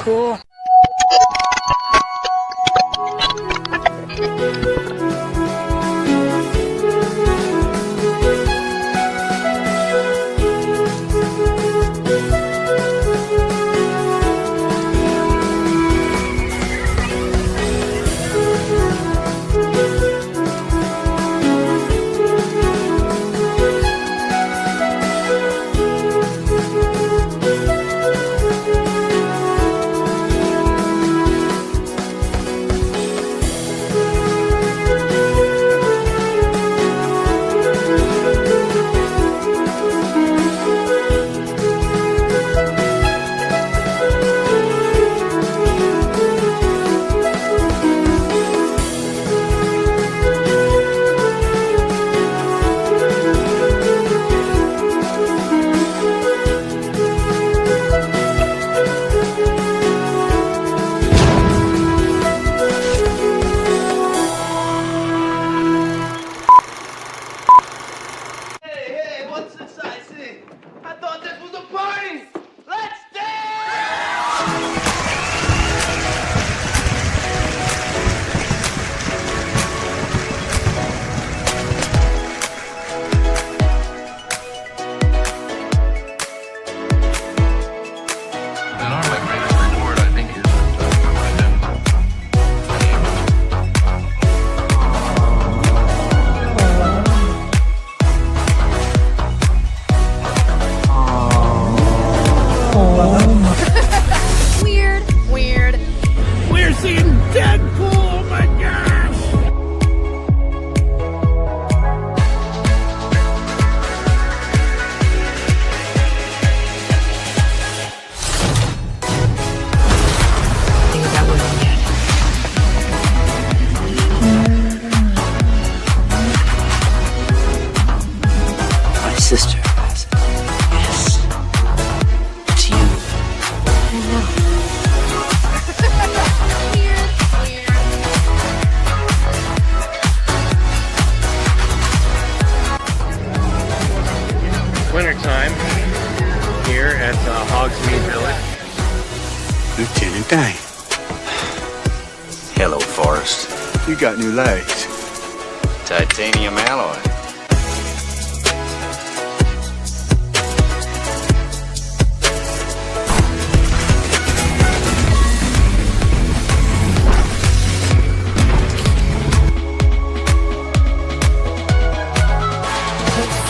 cool. Weird. We're seeing Deadpool, oh my gosh! Think that wasn't yet. My sister has it. Yes. It's you. I know. Wintertime here at Hogsmeade Village. Lieutenant Dane. Hello, Forrest. You got new legs. Titanium alloy.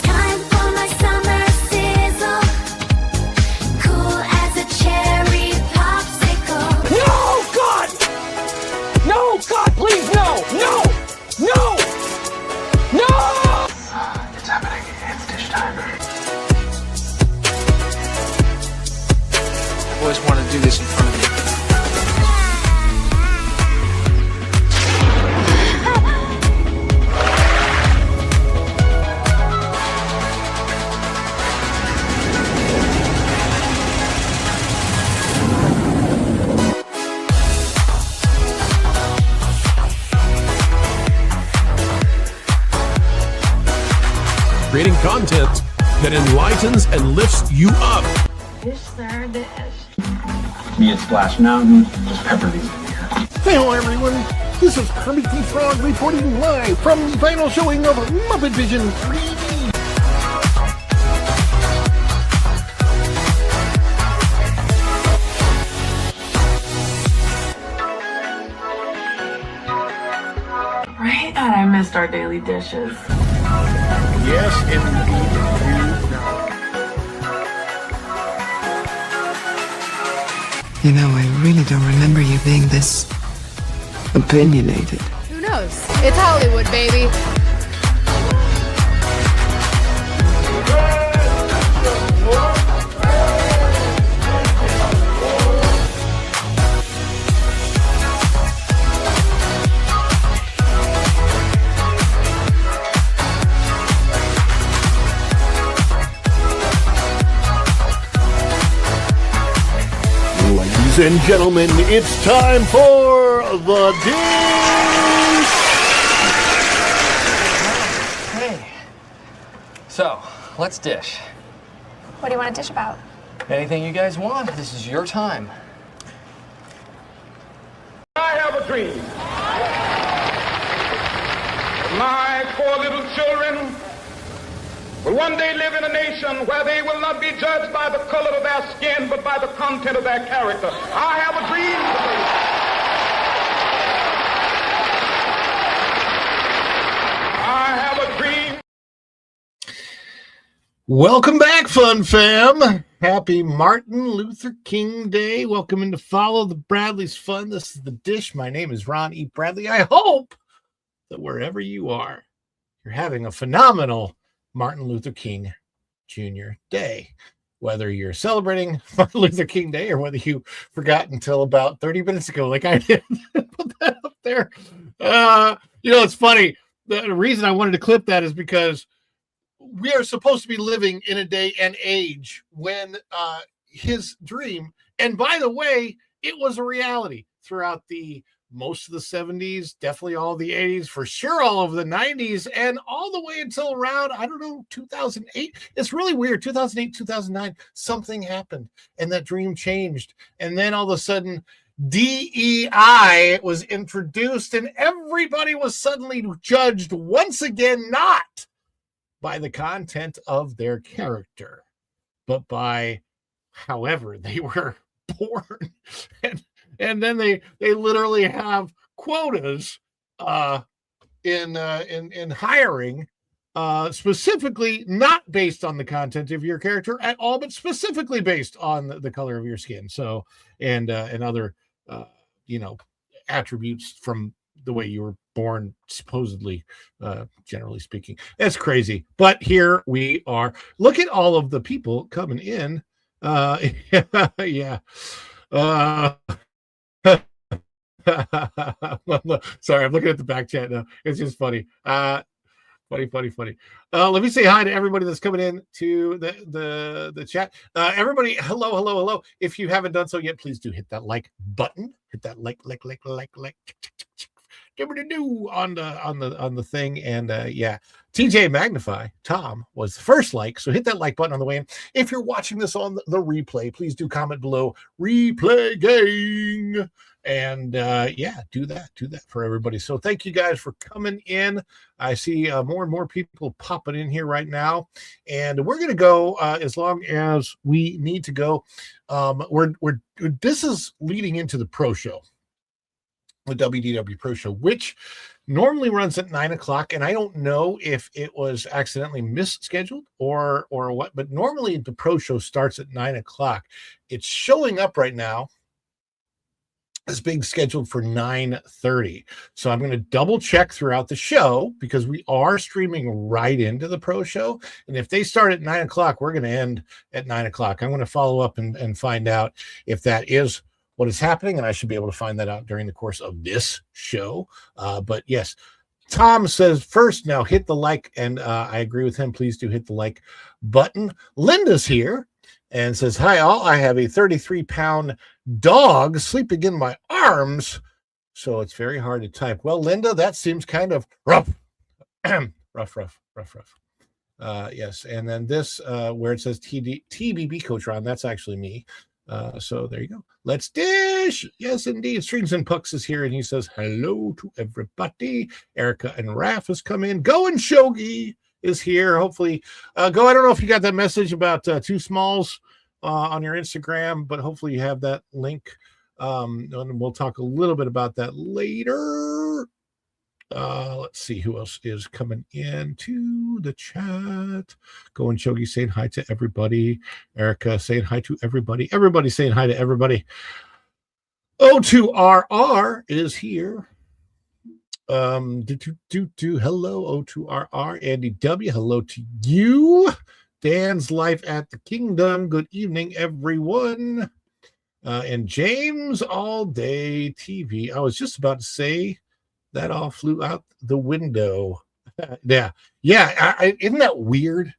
Time for my summer sizzle. Cool as a cherry popsicle. No, God! No, God, please, no! No! No! No! It's happening. It's dish time. I've always wanted to do this in front of you. Creating content that enlightens and lifts you up. Be it Splash Mountain, just pepper these in here. Hello, everyone. This is Kermit the Frog reporting live from the final showing of Muppet Vision 3D. Right? God, I missed our daily dishes. Yes, indeed. You know, I really don't remember you being this opinionated. Who knows? It's Hollywood, baby. Ladies and gentlemen, it's time for the dish! Hey. So, let's dish. What do you want to dish about? Anything you guys want. This is your time. dream. My poor little children will one day live in a nation where they will not be judged by the color of their skin, but by the content of their character. I have a dream today. I have a dream. Welcome back, Fun Fam. Happy Martin Luther King Day. Welcome in to Follow the Bradley's Fun. This is The Dish. My name is Ron E. Bradley. I hope that wherever you are, you're having a phenomenal Martin Luther King Jr. Day. Whether you're celebrating Martin Luther King Day or whether you forgot until about 30 minutes ago, like I did, put that up there. It's funny. The reason I wanted to clip that is because we are supposed to be living in a day and age when his dream, and by the way, it was a reality throughout most of the 70s, definitely all the 80s, for sure all of the 90s, and all the way until around, 2008. It's really weird. 2008, 2009, something happened and that dream changed. And then all of a sudden, DEI was introduced and everybody was suddenly judged once again, not by the content of their character, but by however they were born. And then they literally have quotas in hiring, specifically not based on the content of your character at all, but specifically based on the color of your skin. So and other attributes from the way you were born, supposedly, generally speaking. That's crazy. But here we are. Look at all of the people coming in. Yeah. Sorry, I'm looking at the back chat now. It's just funny. Funny. Let me say hi to everybody that's coming in to the chat. Everybody, hello. If you haven't done so yet, please do hit that like button. Hit that like. Give it a do on the thing. And TJ Magnify Tom was the first like, so hit that like button on the way in. If you're watching this on the replay, please do comment below replay gang. And do that for everybody. So thank you guys for coming in. I see more and more people popping in here right now, and we're gonna go as long as we need to go. This is leading into the pro show, the WDW Pro Show, which normally runs at 9:00, and I don't know if it was accidentally misscheduled or what, but normally the Pro Show starts at 9:00. It's showing up right now as being scheduled for 9:30. So I'm going to double check throughout the show because we are streaming right into the Pro Show. And if they start at 9:00, we're going to end at 9:00. I'm going to follow up and find out if that is what is happening. And I should be able to find that out during the course of this show. But yes, Tom says first now hit the like. And I agree with him. Please do hit the like button. Linda's here and says, hi all, I have a 33-pound dog sleeping in my arms, so it's very hard to type. Well, Linda, that seems kind of rough. rough. Yes, and then this, where it says TBB Coach Ron, that's actually me. So there you go. Let's dish. Yes, indeed. Strings and Pucks is here, and he says hello to everybody. Erica and Raph has come in. Go and Shogi is here. Hopefully, Go. I don't know if you got that message about Two Smalls on your Instagram, but hopefully you have that link. And we'll talk a little bit about that later. Let's see who else is coming into the chat. Go and Shogi saying hi to everybody. Erica saying hi to everybody. Everybody saying hi to everybody. O2RR is here. Hello, O2RR. Andy W, hello to you. Dan's Life at the Kingdom. Good evening, everyone. And James All Day TV. I was just about to say that all flew out the window. Yeah. Isn't that weird?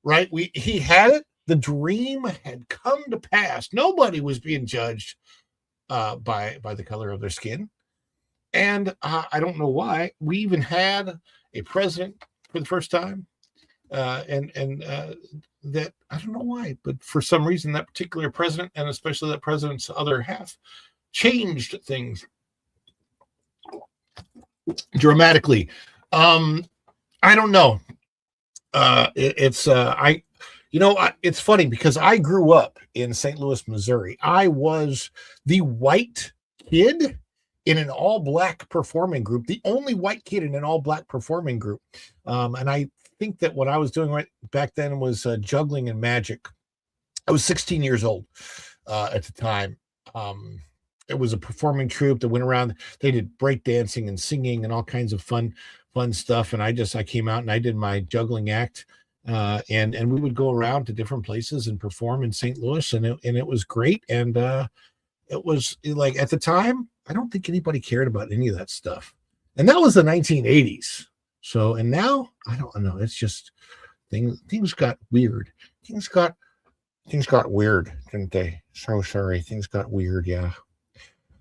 Right? He had it. The dream had come to pass. Nobody was being judged by the color of their skin. And I don't know why. We even had a president for the first time. That I don't know why, but for some reason that particular president, and especially that president's other half, changed things dramatically. I don't know. It's funny because I grew up in St. Louis, Missouri. I was the white kid in an all-black performing group, the only white kid in an all-black performing group. And I think that what I was doing right back then was juggling and magic. I was 16 years old at the time. It was a performing troupe that went around. They did breakdancing and singing and all kinds of fun stuff. And I came out and I did my juggling act. And we would go around to different places and perform in St. Louis, and it was great. And it was like, at the time, I don't think anybody cared about any of that stuff. And that was the 1980s. So, and now I don't know. It's just things got weird. Things got weird, didn't they? So sorry. Things got weird. Yeah.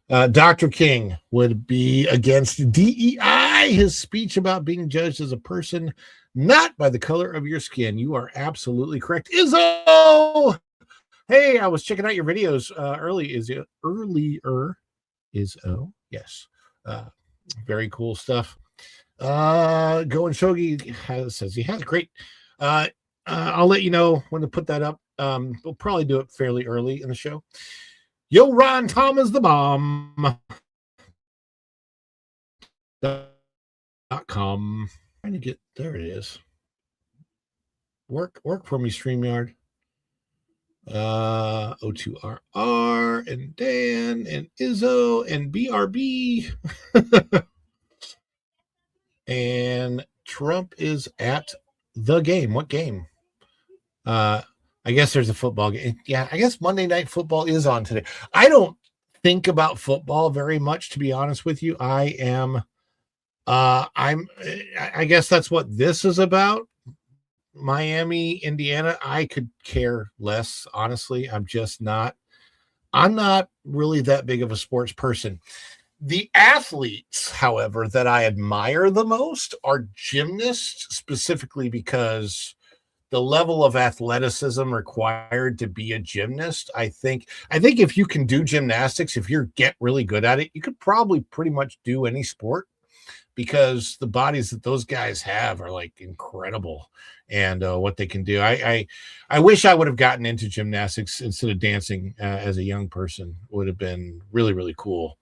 Dr. King would be against DEI. His speech about being judged as a person, not by the color of your skin. You are absolutely correct. Izzo! Hey, I was checking out your videos earlier. Izzo, yes. Very cool stuff. Going Shogi says he has great. I'll let you know when to put that up. We'll probably do it fairly early in the show. Yo, Ron, Tom is the bomb. .com. Trying to get there. It is. Work for me, StreamYard. O2RR and Dan and Izzo and BRB. And Trump is at the game. What game? I guess there's a football game. Yeah, I guess Monday Night Football is on today. I don't think about football very much, to be honest with you. I guess that's what this is about. Miami, Indiana. I could care less, honestly. I'm not really that big of a sports person. The athletes, however, that I admire the most are gymnasts, specifically because the level of athleticism required to be a gymnast. I think if you can do gymnastics, if you get really good at it, you could probably pretty much do any sport, because the bodies that those guys have are like incredible, and what they can do. I wish I would have gotten into gymnastics instead of dancing as a young person. Would have been really, really cool.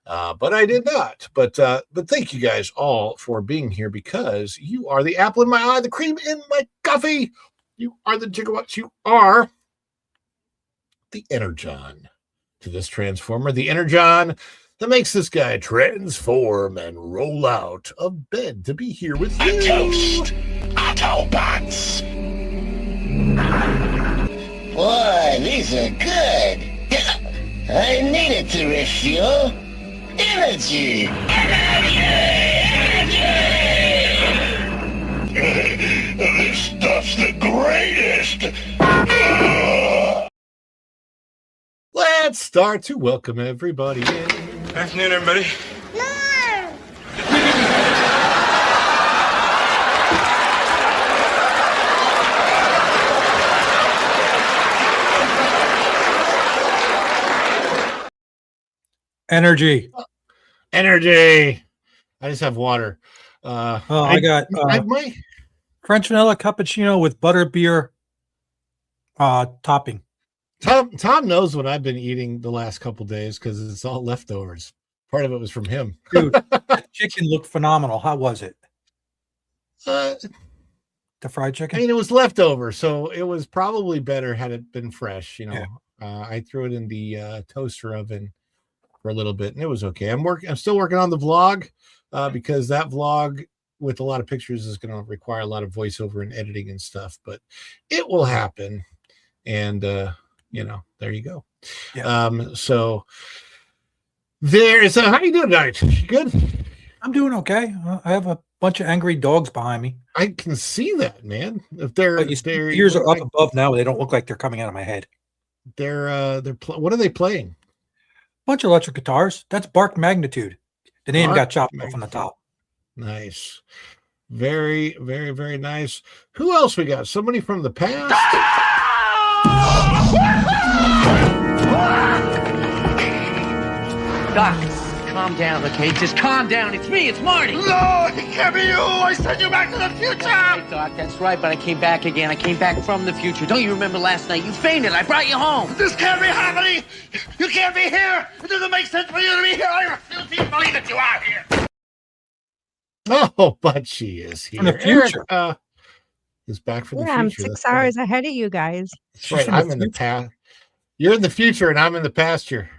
But I did not. But thank you guys all for being here, because you are the apple in my eye, the cream in my coffee. You are the gigawatts. You are the energon to this transformer, the energon that makes this guy transform and roll out of bed to be here with you. Toast, Autobots. Boy, these are good. I needed to refuel. Energy! This stuff's the greatest! Let's start to welcome everybody in. Afternoon, everybody. Energy. I just have water. I got my French vanilla cappuccino with butterbeer topping. Tom knows what I've been eating the last couple days because it's all leftovers. Part of it was from him. Dude, that chicken looked phenomenal. How was it? The fried chicken? I mean, it was leftover, so it was probably better had it been fresh. Yeah. I threw it in the toaster oven for a little bit, and it was okay. I'm still working on the vlog because that vlog with a lot of pictures is going to require a lot of voiceover and editing and stuff, but it will happen. And there you go. Yeah. So there's how you doing tonight? You good? I'm doing okay. I have a bunch of angry dogs behind me. I can see that, man. If their ears are up above now, they don't look like they're coming out of my head. What are they playing? Bunch of electric guitars. That's Bark Magnitude. The name got chopped off on the top. Nice. Very, very, very nice. Who else we got? Somebody from the past? Doc, calm down, okay? Just calm down. It's me. It's Marty. No, it can't be you. I sent you back to the future. Hey, Doc, that's right, but I came back again. I came back from the future. Don't you remember last night? You fainted. I brought you home. This can't be happening. You can't be here. It doesn't make sense for you to be here. I refuse to even believe that you are here. Oh, but she is here. From the future. Eric, is back from the Yeah, I'm future. 6 That's right. hours ahead of you guys. That's right. I'm in the past. You're in the future, and I'm in the pasture.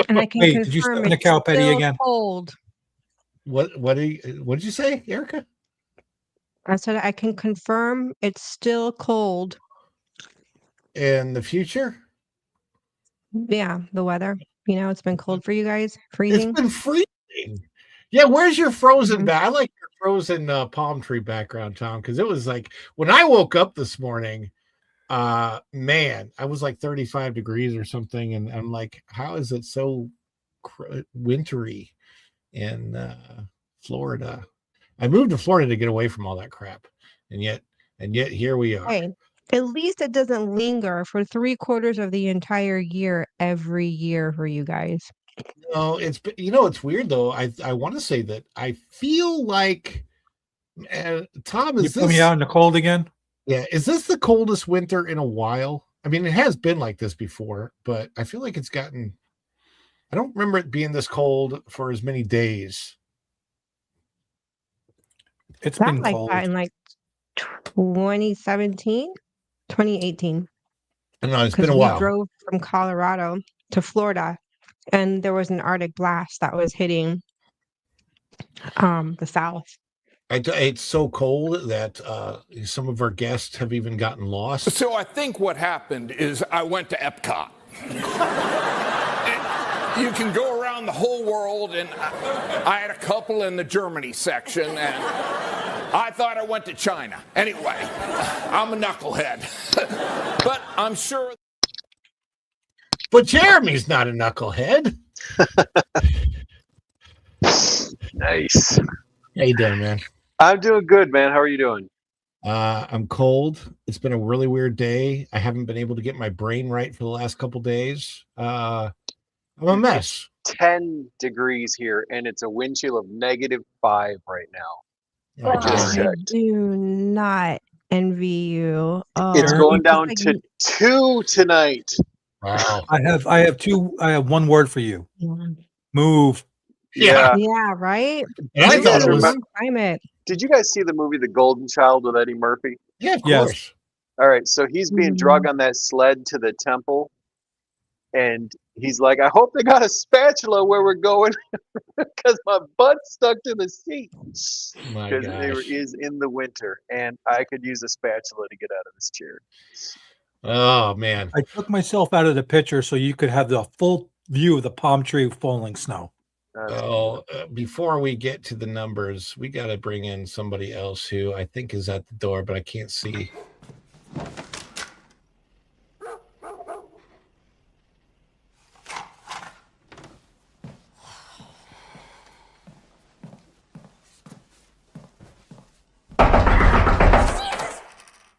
And I can Wait, did you confirm spin a it's cow petty still again? cold. What did you say, Erica? I said I can confirm it's still cold. In the future? Yeah, the weather. It's been cold for you guys. It's Freezing. been freezing. Yeah, where's your frozen back? I like your frozen palm tree background, Tom, because it was like when I woke up this morning, man, I was like 35 degrees or something, and I'm like, how is it so wintry in Florida? I moved to Florida to get away from all that crap, and yet here we are. Hey, at least it doesn't linger for 3/4 of the entire year every year for you guys. No, it's weird though. I want to say that I feel like Tom, You is put me this out in the cold again? yeah, is this the coldest winter in a while? I mean, it has been like this before, but I feel like I don't remember it being this cold for as many days. It's Not been like cold. that in like 2017, 2018. I don't know, it's been Because a we while. drove from Colorado to Florida, and there was an Arctic blast that was hitting the South. It's so cold that some of our guests have even gotten lost. So I think what happened is I went to Epcot. You can go around the whole world, and I had a couple in the Germany section, and I thought I went to China. Anyway, I'm a knucklehead. But I'm sure. But Jeremy's not a knucklehead. Nice. How you doing, man? I'm doing good, man. How are you doing? I'm cold. It's been a really weird day. I haven't been able to get my brain right for the last couple days. I'm a mess. 10 degrees here, and it's a wind chill of -5 right now. I just I checked. do not envy you. It's Oh, going it's down like to 2 tonight. Wow. I have one word for you. Move. Yeah. Yeah, right? And I You thought guys it was. remember- Climate. Did you guys see the movie The Golden Child with Eddie Murphy? Yeah, of Yes. course. All right, so he's being drug on that sled to the temple, and he's like, I hope they got a spatula where we're going because my butt's stuck to the seat. My Because gosh. it is in the winter, and I could use a spatula to get out of this chair. Oh man. I took myself out of the picture so you could have the full view of the palm tree falling snow. Before we get to the numbers, we got to bring in somebody else who I think is at the door, but I can't see.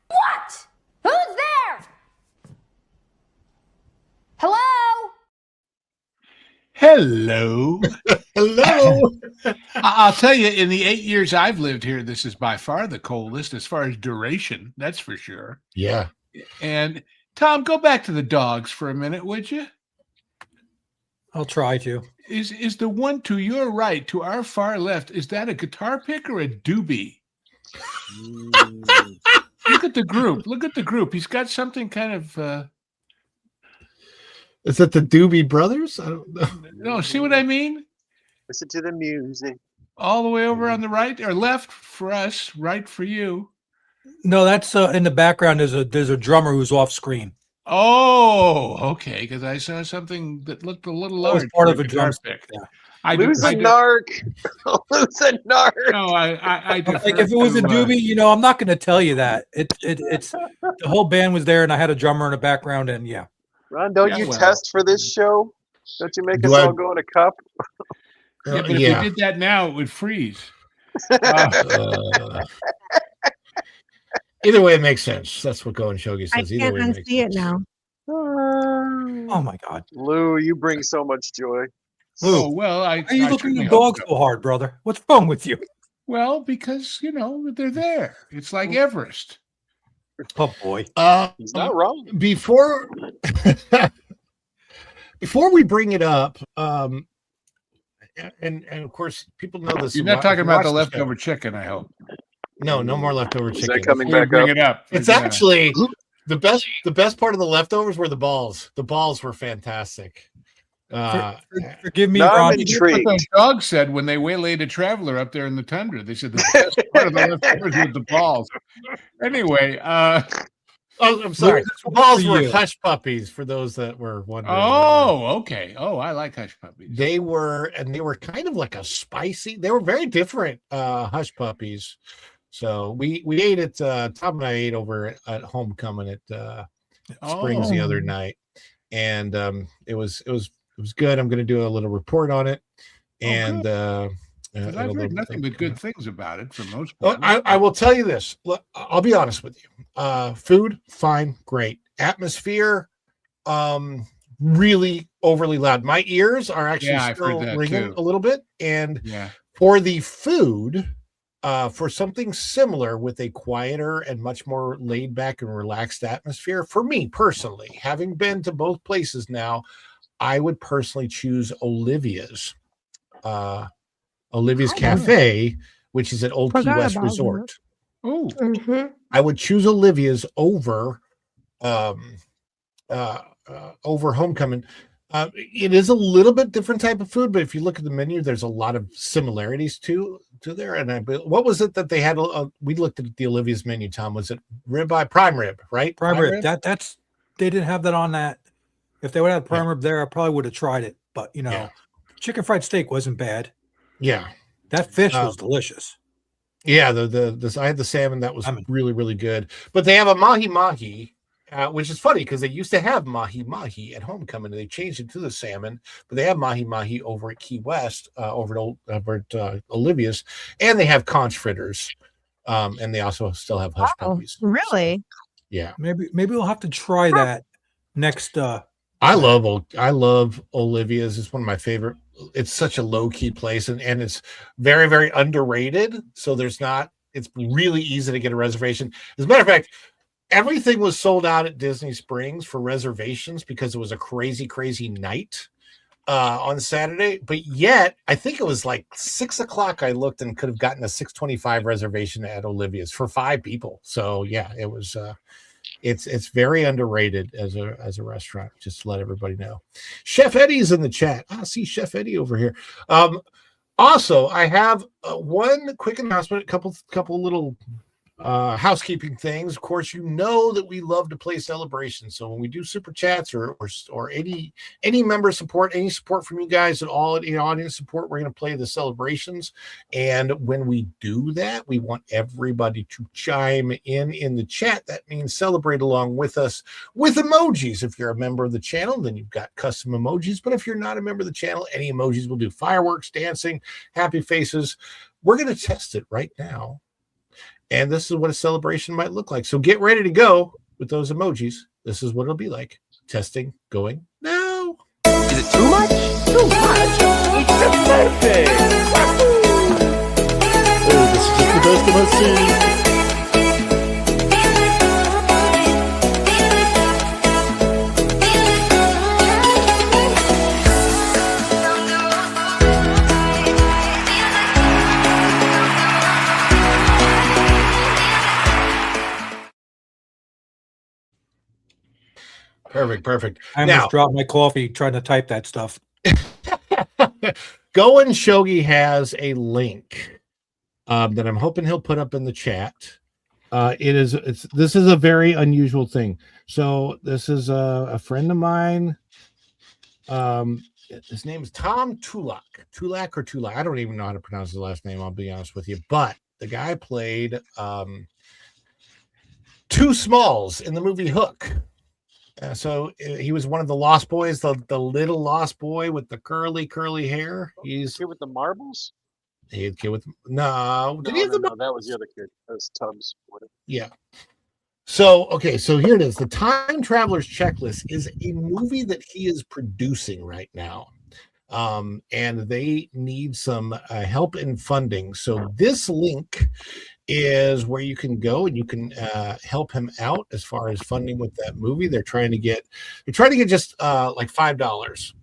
What? Who's there? Hello? Hello. Hello. I'll tell you, in the 8 years I've lived here, this is by far the coldest as far as duration. That's for sure. Yeah. And Tom, go back to the dogs for a minute, would you? I'll try to. Is the one to your right, to our far left, is that a guitar pick or a doobie? Look at the group. Look at the group. He's got something kind of. Is it the Doobie Brothers? I don't know. No, see what I mean? Listen to the music. All the way over on the right or left for us, right for you. No, that's in the background. There's a drummer who's off screen. Oh, okay. Because I saw something that looked a little That was large. part for of a guitar drum pick. yeah. Lose a narc. Lose a narc. No, I defer Like if it was a to, doobie, I'm not going to tell you that. It's the whole band was there, and I had a drummer in the background, and yeah. Ron, don't Yeah, you well. test for this show? Don't you make Do us I- all go in a cup? Yeah, but Yeah. if we did that now, it would freeze. Either way, it makes sense. That's what Go and Shogi I says. Either can't way, it makes unsee it sense. now. Oh my God, Lou, you bring so much joy. Oh, well, Why are you looking at the dog so hard, brother? What's wrong with you? Well, because, they're there. It's like Everest. Oh, boy. He's not wrong. Before we bring it up, and of course, people know this. You're not talking about the leftover chicken, I hope. No more leftover chicken. Is that coming Before we back bring up? it up. It's actually the best part of the leftovers were the balls. The balls were fantastic. Forgive me, Now I'm Robbie. intrigued. What those dogs said when they waylaid a traveler up there in the tundra. They said the best part of the leftovers was the balls. Anyway, I'm sorry. Well, Balls for were you. hush puppies for those that were wondering. okay. Oh, I like hush puppies. They were kind of like a spicy. They were very different hush puppies. So we ate it. Tom and I ate over at Homecoming at Springs the other night, and it was good. I'm going to do a little report on it, and I've heard nothing but good things about it for most part. I will tell you this. Look, I'll be honest with you. Food, fine, great. Atmosphere, really overly loud. My ears are actually still ringing a little bit. And for the food, for something similar with a quieter and much more laid back and relaxed atmosphere, for me personally, having been to both places now, I would personally choose Olivia's Cafe, which is at Old Key West Resort. Oh, I would choose Olivia's over Homecoming. It is a little bit different type of food, but if you look at the menu, there's a lot of similarities to there. And what was it that they had? We looked at the Olivia's menu, Tom. Was it ribeye, prime rib, right? Prime rib. That's they didn't have that on that. If they would have prime rib there, I probably would have tried it. But chicken fried steak wasn't bad. Yeah, that fish was delicious. Yeah, I had the salmon that was really, really good. But they have a mahi mahi, which is funny because they used to have mahi mahi at Homecoming, and they changed it to the salmon. But they have mahi mahi over at Key West, over at Olivia's, and they have conch fritters, and they also still have hush puppies. Really? Yeah. Maybe we'll have to try that next. I love Olivia's. It's one of my favorite. It's such a low key place, and it's very, very underrated. So it's really easy to get a reservation. As a matter of fact, everything was sold out at Disney Springs for reservations because it was a crazy, crazy night on Saturday. But yet, I think it was like 6:00. I looked and could have gotten a 6:25 reservation at Olivia's for 5 people. So yeah, it was. It's very underrated as a restaurant. Just to let everybody know. Chef Eddie's in the chat. I see Chef Eddie over here. Also, I have one quick announcement. A couple little housekeeping things. Of course, you know that we love to play celebrations. So when we do super chats or any member support, any support from you guys at all, any audience support, we're going to play the celebrations. And when we do that, we want everybody to chime in the chat. That means celebrate along with us with emojis. If you're a member of the channel, then you've got custom emojis. But if you're not a member of the channel, any emojis will do. Fireworks, dancing, happy faces. We're going to test it right now. And this is what a celebration might look like. So get ready to go with those emojis. This is what it'll be like. Testing going now. Is it too much? Too much. It's the birthday. Hey, this is just the best of my scene. Perfect. I almost dropped my coffee trying to type that stuff. Go and Shogi has a link that I'm hoping he'll put up in the chat. This is a very unusual thing. So this is a friend of mine. His name is Tom Tulak. I don't even know how to pronounce his last name. I'll be honest with you. But the guy played Two Smalls in the movie Hook. So he was one of the Lost Boys, the little Lost Boy with the curly hair. He's the kid with the marbles. He kid with no. Did he have the? No, that was the other kid. That was Tubbs. Yeah. So here it is. The Time Traveler's Checklist is a movie that he is producing right now. and they need some help in funding. So this link is where you can go and you can help him out as far as funding with that movie. They're trying to get just like $5.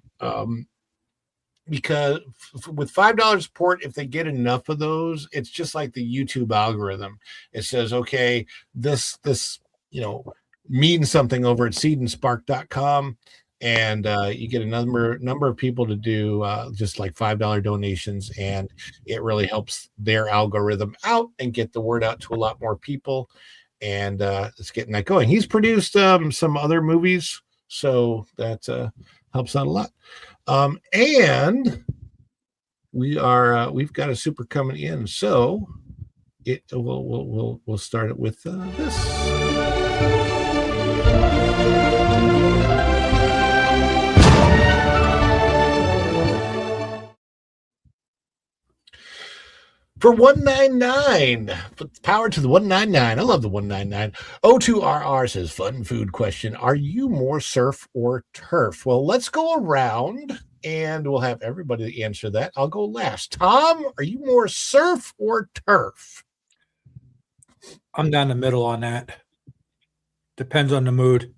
Because with $5 support, if they get enough of those, it's just like the YouTube algorithm. It says, okay, this means something over at seedandspark.com, and you get a number of people to do just like $5 donations, and it really helps their algorithm out and get the word out to a lot more people, and it's getting that going. He's produced some other movies, so that helps out a lot. And we've got a super coming in, so we'll start it with this. For $1.99, power to the 199. I love the 199. O2RR says, fun food question. Are you more surf or turf? Well, let's go around and we'll have everybody answer that. I'll go last. Tom, are you more surf or turf? I'm down the middle on that. Depends on the mood.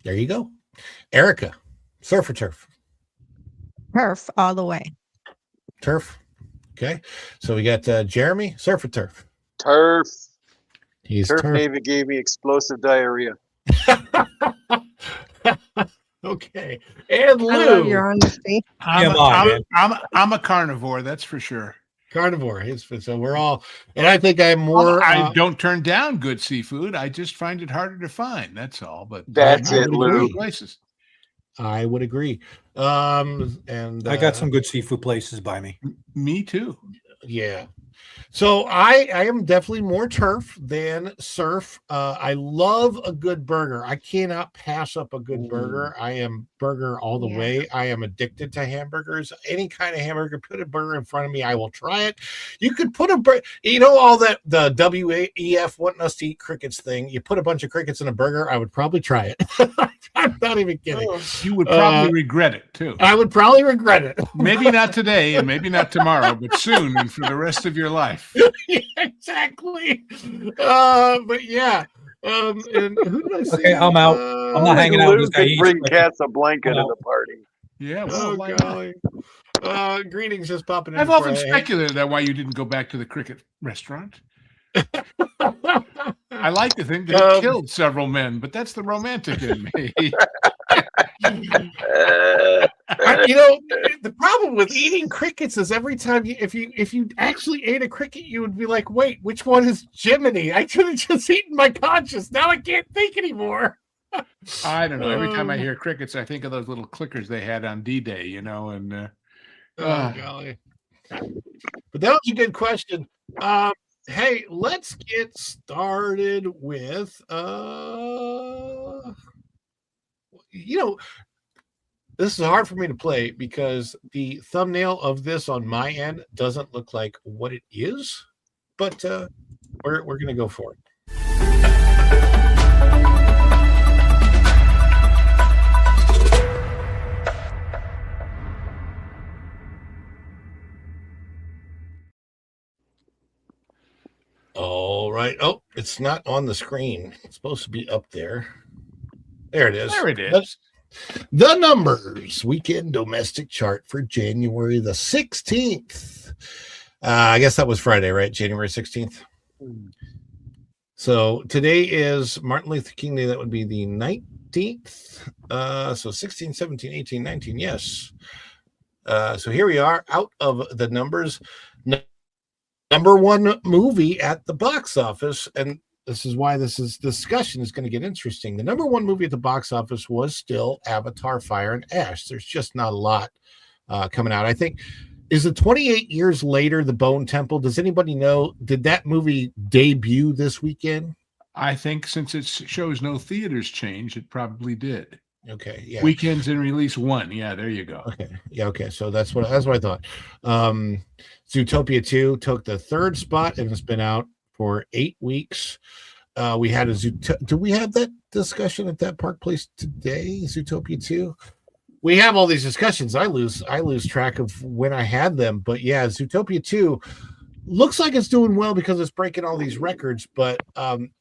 There you go. Erica, surf or turf? Turf all the way. Turf. Okay. So we got Jeremy, surf or turf? Turf. He's turf. Turf. Maybe gave me explosive diarrhea. Okay. And Lou. I love your honesty. I'm a carnivore, that's for sure. Carnivore. So we're all, and I think I'm more. I don't turn down good seafood. I just find it harder to find. That's all. But that's it, Lou. Places. I would agree. And I got some good seafood places by me. Me too. Yeah. So I am definitely more turf than surf. I love a good burger. I cannot pass up a good burger. I am burger all the way. I am addicted to hamburgers. Any kind of hamburger, put a burger in front of me, I will try it. You could put all that the WEF wanting us to eat crickets thing. You put a bunch of crickets in a burger, I would probably try it. I'm not even kidding. You would probably regret it too. I would probably regret it. Maybe not today and maybe not tomorrow, but soon and for the rest of your life. Yeah, exactly. But yeah. And who did I say? Okay, I'm out. I'm not hanging out with this guy. Bring Casablanca to the party. Yeah. Well, golly. Greetings just popping in. I've often speculated that why you didn't go back to the cricket restaurant. I like to think that it killed several men, but that's the romantic in me. The problem with eating crickets is every time if you actually ate a cricket, you would be like, wait, which one is Jiminy? I should have just eaten my conscious. Now I can't think anymore. I don't know. Every time I hear crickets, I think of those little clickers they had on D-Day, and oh golly. But that was a good question. Hey, let's get started with this is hard for me to play because the thumbnail of this on my end doesn't look like what it is, but we're going to go for it. All right. Oh, it's not on the screen. It's supposed to be up there. There it is. There it is. The numbers weekend domestic chart for January the 16th. I guess that was Friday, right? January 16th. So today is Martin Luther King Day. That would be the 19th. So 16, 17, 18, 19. Yes. So here we are out of the numbers. Number one movie at the box office, and this is why this discussion is going to get interesting. The number one movie at the box office was still Avatar: Fire and Ash. There's just not a lot coming out. I think, is it 28 years later, The Bone Temple? Does anybody know? Did that movie debut this weekend? I think since it shows no theaters change, it probably did. Okay, yeah. Weekends and release one. Yeah, there you go. Okay, yeah, okay. So that's what I thought. Zootopia 2 took the third spot and it's been out for 8 weeks. We had do we have that discussion at that Park Place today? Zootopia 2. we have all these discussions. I lose track of when I had them. But yeah, Zootopia 2 looks like it's doing well because it's breaking all these records, but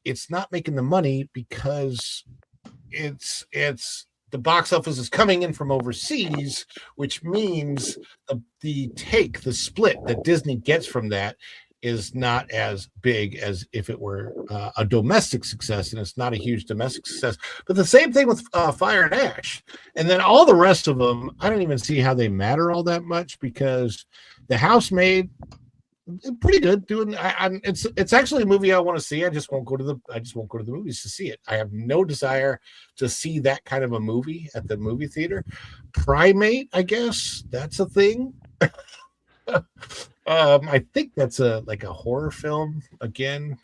it's not making the money because it's the box office is coming in from overseas, which means the split that Disney gets from that is not as big as if it were a domestic success, and it's not a huge domestic success. But the same thing with Fire and Ash, and then all the rest of them, I don't even see how they matter all that much because The Housemaid, pretty good. It's actually a movie I want to see. I just won't go to the movies to see it. I have no desire to see that kind of a movie at the movie theater. Primate, I guess that's a thing. I think that's like a horror film again.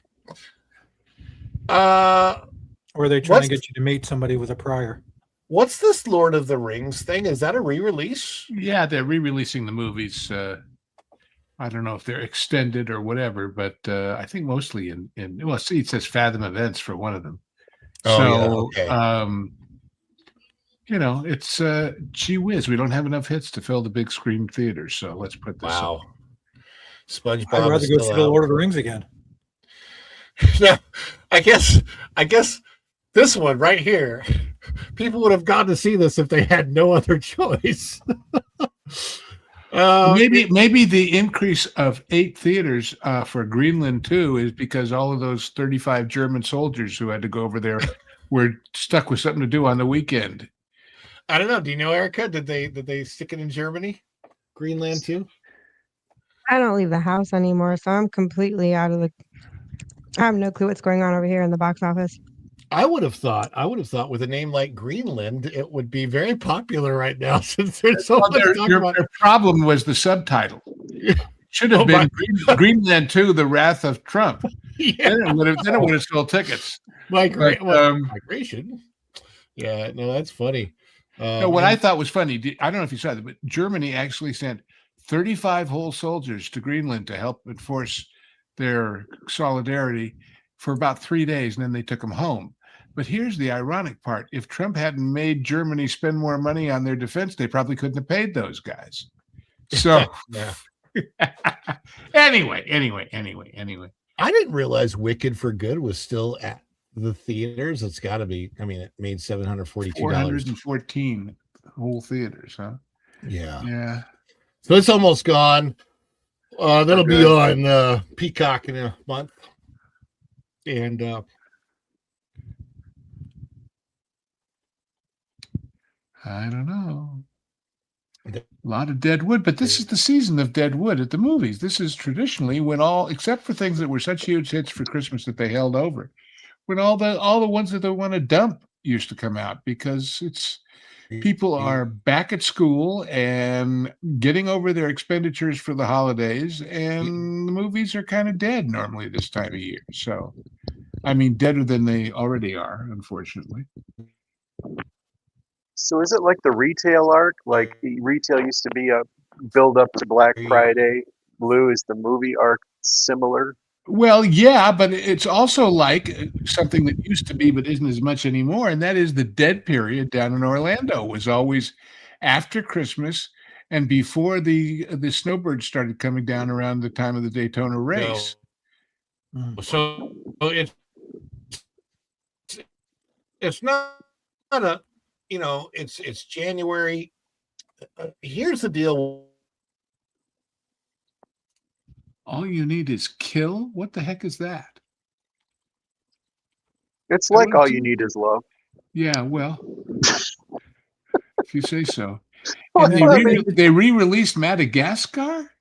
Or are they trying to get you to meet somebody with a prior? What's this Lord of the Rings thing? Is that a re-release? Yeah, they're re-releasing the movies. I don't know if they're extended or whatever, but I think mostly well, see, it says Fathom Events for one of them. Oh, yeah, okay. It's gee whiz, we don't have enough hits to fill the big screen theaters, so let's put this Wow. up. SpongeBob. I'd rather go see the Lord of the Rings again. No, I guess this one right here, people would have gone to see this if they had no other choice. Maybe the increase of 8 theaters for Greenland 2 is because all of those 35 German soldiers who had to go over there were stuck with something to do on the weekend. I don't know. Do you know, Erica? Did they stick it in Germany? Greenland 2? I don't leave the house anymore, so I'm completely out of the. I have no clue what's going on over here in the box office. I would have thought with a name like Greenland, it would be very popular right now since there's so much talk about. Their problem was the subtitle. Should have been Greenland 2, The Wrath of Trump. Yeah. Then it would have sold tickets. Migration. Yeah, no, that's funny. What I thought was funny, I don't know if you saw that, but Germany actually sent 35 whole soldiers to Greenland to help enforce their solidarity for about 3 days, and then they took them home. But here's the ironic part. If Trump hadn't made Germany spend more money on their defense, they probably couldn't have paid those guys. So anyway. I didn't realize Wicked for Good was still at the theaters. It's got to be. I mean, it made $742. 414 whole theaters, huh? Yeah. So it's almost gone. That'll be on Peacock in a month. And I don't know. A lot of dead wood, but this is the season of dead wood at the movies. This is traditionally when all, except for things that were such huge hits for Christmas that they held over, when all the ones that they want to dump used to come out because people are back at school and getting over their expenditures for the holidays, and the movies are kind of dead normally this time of year. So, I mean, deader than they already are, unfortunately. So is it like the retail arc? Like retail used to be a build up to Black Friday. Blue, is the movie arc similar? Well, yeah, but it's also like something that used to be but isn't as much anymore, and that is the dead period down in Orlando was always after Christmas and before the snowbirds started coming down around the time of the Daytona race. So it's not a, it's January. Here's the deal. All you need is kill? What the heck is that? It's like all you need is love. Yeah, well, if you say so. And they re-released Madagascar?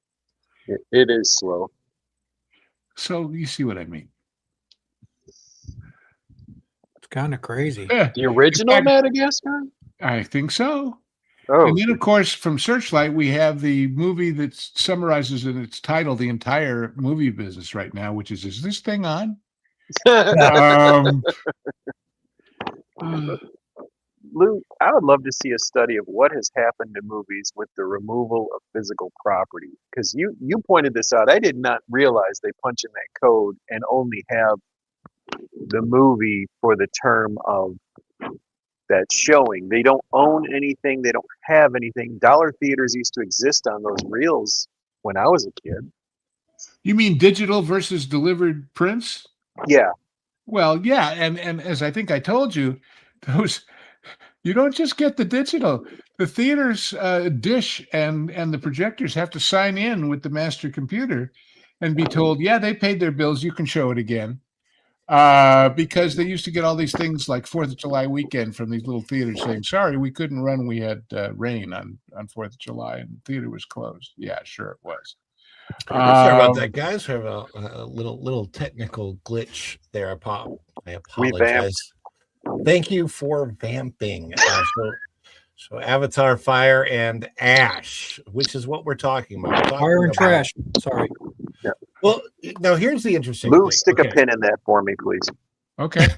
It is slow. So you see what I mean. It's kind of crazy. The original Madagascar? I think so. Oh. And then, of course, from Searchlight, we have the movie that summarizes in its title the entire movie business right now, which is this thing on? Lou, I would love to see a study of what has happened to movies with the removal of physical property. Because you pointed this out. I did not realize they punch in that code and only have the movie for the term of that's showing. They don't own anything. They don't have anything. Dollar theaters used to exist on those reels when I was a kid. You mean digital versus delivered prints? Yeah. Well, yeah, and as I think I told you, those you don't just get the digital. The theaters dish and the projectors have to sign in with the master computer and be told, yeah, they paid their bills. You can show it again. Because they used to get all these things like 4th of July weekend from these little theaters saying, sorry, we couldn't run. We had rain on 4th of July and the theater was closed. Yeah, sure it was. Sorry about that, guys. We have a little technical glitch there. I apologize. Thank you for vamping. So Avatar, Fire, and Ash, which is what we're talking about. Fire and trash. Sorry. Yeah. Well, now here's the interesting Lou, thing. stick a pin in that for me, please. Okay.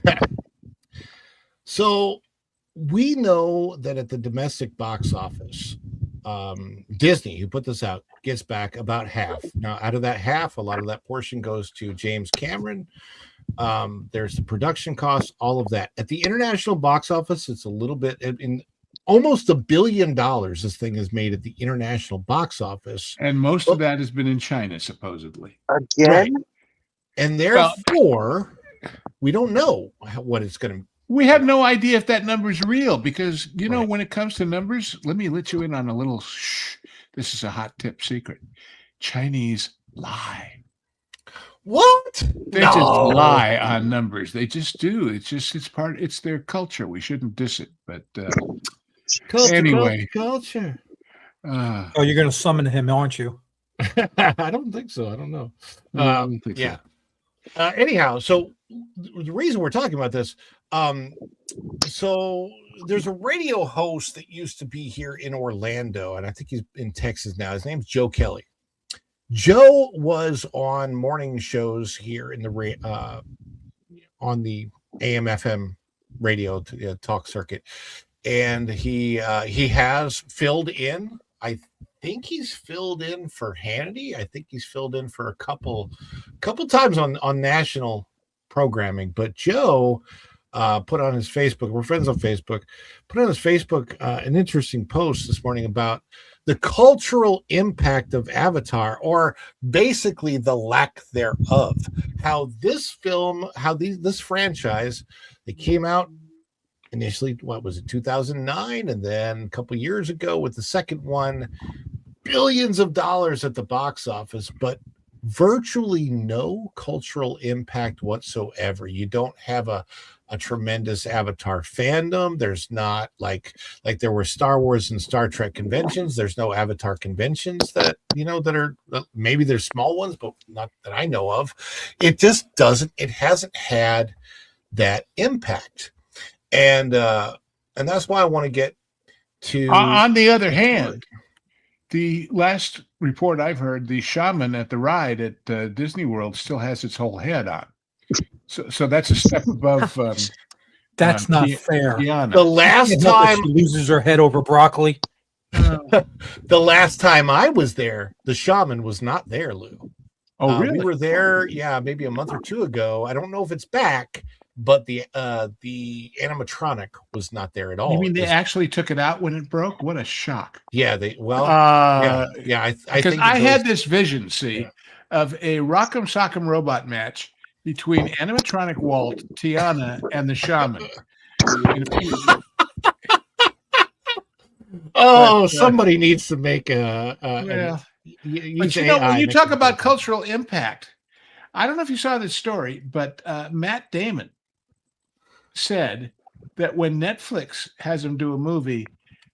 So we know that at the domestic box office, Disney, who put this out, gets back about half. Now, out of that half, a lot of that portion goes to James Cameron. There's the production costs, all of that. At the international box office, it's a little bit in almost $1 billion. This thing is made at the international box office, and most of that has been in China, supposedly. Again, right. And therefore, we don't know what it's going to. We have no idea if that number is real because, you know, when it comes to numbers, let me let you in on a little this is a hot tip secret. Chinese lie. What? They just lie on numbers. They just do. It's their culture. We shouldn't diss it. But anyway. Culture. Oh, you're going to summon him, aren't you? I don't think so. I don't know. I don't think so. Anyhow, so the reason we're talking about this, so there's a radio host that used to be here in Orlando, and I think he's in Texas now. His name's Joe Kelly. Joe was on morning shows here in the on the AM/FM radio talk circuit, and he has filled in. I think he's filled in for Hannity. I think he's filled in for a couple times on national programming. But Joe put on his Facebook. We're friends on Facebook. Put on his Facebook an interesting post this morning about the cultural impact of Avatar, or basically the lack thereof. How this film, this franchise, they came out initially, what was it, 2009, and then a couple years ago with the second one, billions of dollars at the box office, but virtually no cultural impact whatsoever. You don't have a tremendous Avatar fandom. There's not like there were Star Wars and Star Trek conventions. There's no Avatar conventions that are, maybe there's small ones, but not that I know of. It just it hasn't had that impact. And that's why I want to get to. On the other hand, the last report I've heard, the shaman at the ride at Disney World still has its whole head on. So that's a step above. That's not fair. Tiana. The last time she loses her head over broccoli. The last time I was there, the shaman was not there, Lou. Oh, really? We were there, maybe a month or two ago. I don't know if it's back, but the animatronic was not there at all. You mean they actually took it out when it broke? What a shock! Yeah, I think I had this vision, of a Rock'em Sock'em Robot match between animatronic Walt, Tiana, and the shaman. Somebody needs to make a. When you talk about cultural impact, I don't know if you saw this story, but Matt Damon said that when Netflix has him do a movie,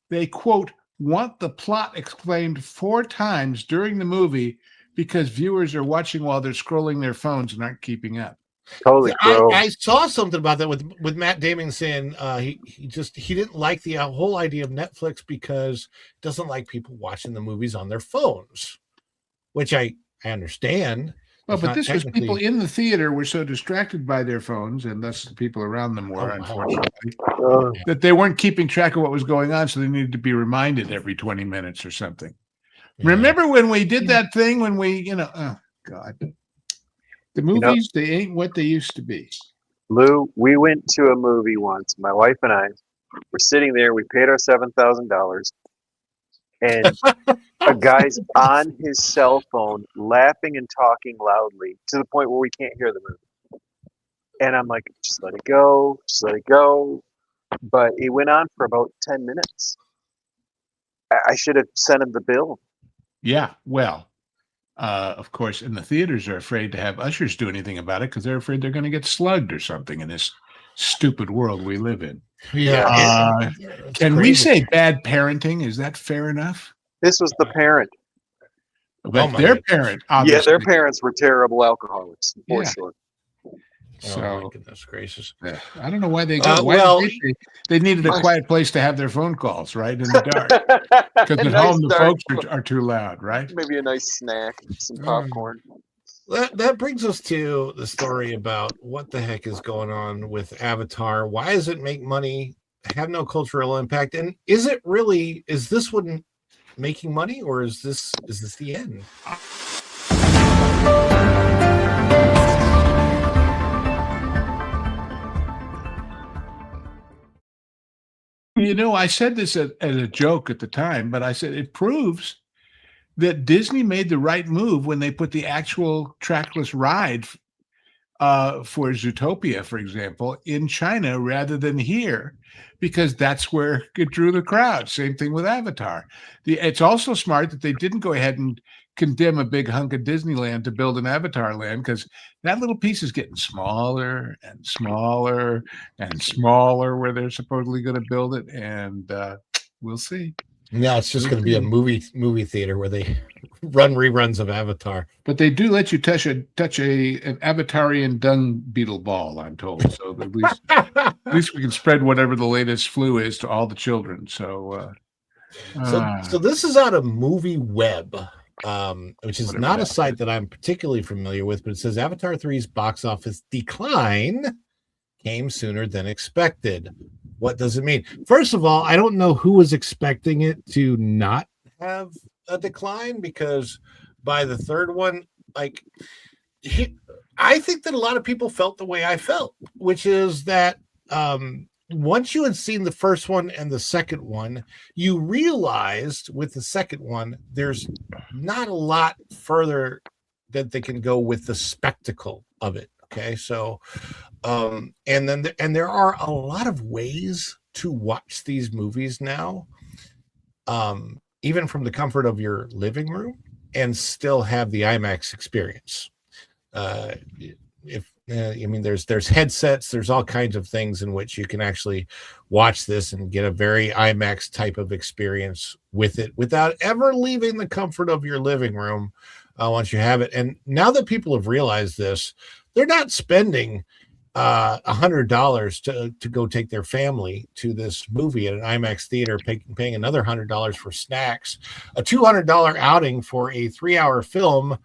they, quote, want the plot explained 4 times during the movie because viewers are watching while they're scrolling their phones and aren't keeping up. Holy crow. I saw something about that with Matt Damon saying he didn't like the whole idea of Netflix because he doesn't like people watching the movies on their phones, which I understand. Well, but this was people in the theater were so distracted by their phones, and thus the people around them were, unfortunately, that they weren't keeping track of what was going on, so they needed to be reminded every 20 minutes or something. Yeah. Remember when we did that thing when we, oh, God. The movies, they ain't what they used to be. Lou, we went to a movie once, my wife and I, We're sitting there. We paid our $7,000, and a guy's on his cell phone, laughing and talking loudly to the point where we can't hear the movie. And I'm like, just let it go, just let it go. But it went on for about 10 minutes. I should have sent him the bill. Yeah, well, of course, and the theaters are afraid to have ushers do anything about it because they're afraid they're going to get slugged or something in this stupid world we live in. Yeah. Can we say bad parenting? Is that fair enough? This was the parent. But their parent, yeah, their parents were terrible alcoholics, for sure. So, oh my goodness gracious! I don't know why they go. They needed a quiet place to have their phone calls, right, in the dark. Because at home the folks are too loud, right? Maybe a nice snack, some popcorn. That brings us to the story about what the heck is going on with Avatar. Why does it make money, have no cultural impact, and is this one making money, or is this the end? You know, I said this as a joke at the time, but I said it proves that Disney made the right move when they put the actual trackless ride for Zootopia, for example, in China rather than here, because that's where it drew the crowd. Same thing with Avatar. It's also smart that they didn't go ahead and condemn a big hunk of Disneyland to build an Avatar land, because that little piece is getting smaller and smaller and smaller where they're supposedly going to build it, and we'll see. No, it's just going to be a movie theater where they run reruns of Avatar. But they do let you touch an Avatarian dung beetle ball, I'm told. So at least we can spread whatever the latest flu is to all the children. So this is out of Movie Web, which is not a site that I'm particularly familiar with, but it says Avatar 3's box office decline came sooner than expected. What does it mean? First of all, I don't know who was expecting it to not have a decline, because by the third one, I think that a lot of people felt the way I felt, which is that once you had seen the first one and the second one, you realized with the second one, there's not a lot further that they can go with the spectacle of it. Okay, so and there are a lot of ways to watch these movies now, even from the comfort of your living room, and still have the IMAX experience. There's headsets, there's all kinds of things in which you can actually watch this and get a very IMAX type of experience with it without ever leaving the comfort of your living room once you have it. And now that people have realized this, they're not spending $100 to go take their family to this movie at an IMAX theater, paying another $100 for snacks, a $200 outing for a 3-hour film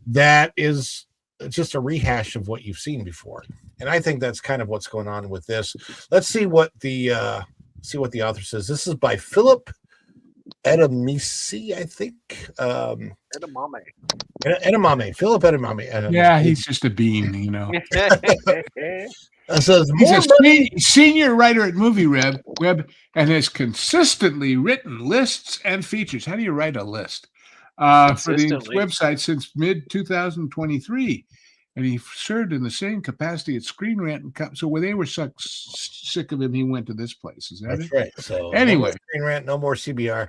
that is just a rehash of what you've seen before. And I think that's kind of what's going on with this. Let's see what the author says. This is by Philip Edamame, I think. Edamame. Philip Edamame. Yeah, he's just a bean, you know. So he's a senior writer at Movie Web and has consistently written lists and features. How do you write a list? For the website since mid-2023. And he served in the same capacity at Screen Rant. So when they were sick of him, he went to this place. Is that That's it? right. So anyway, no Screen Rant, no more CBR,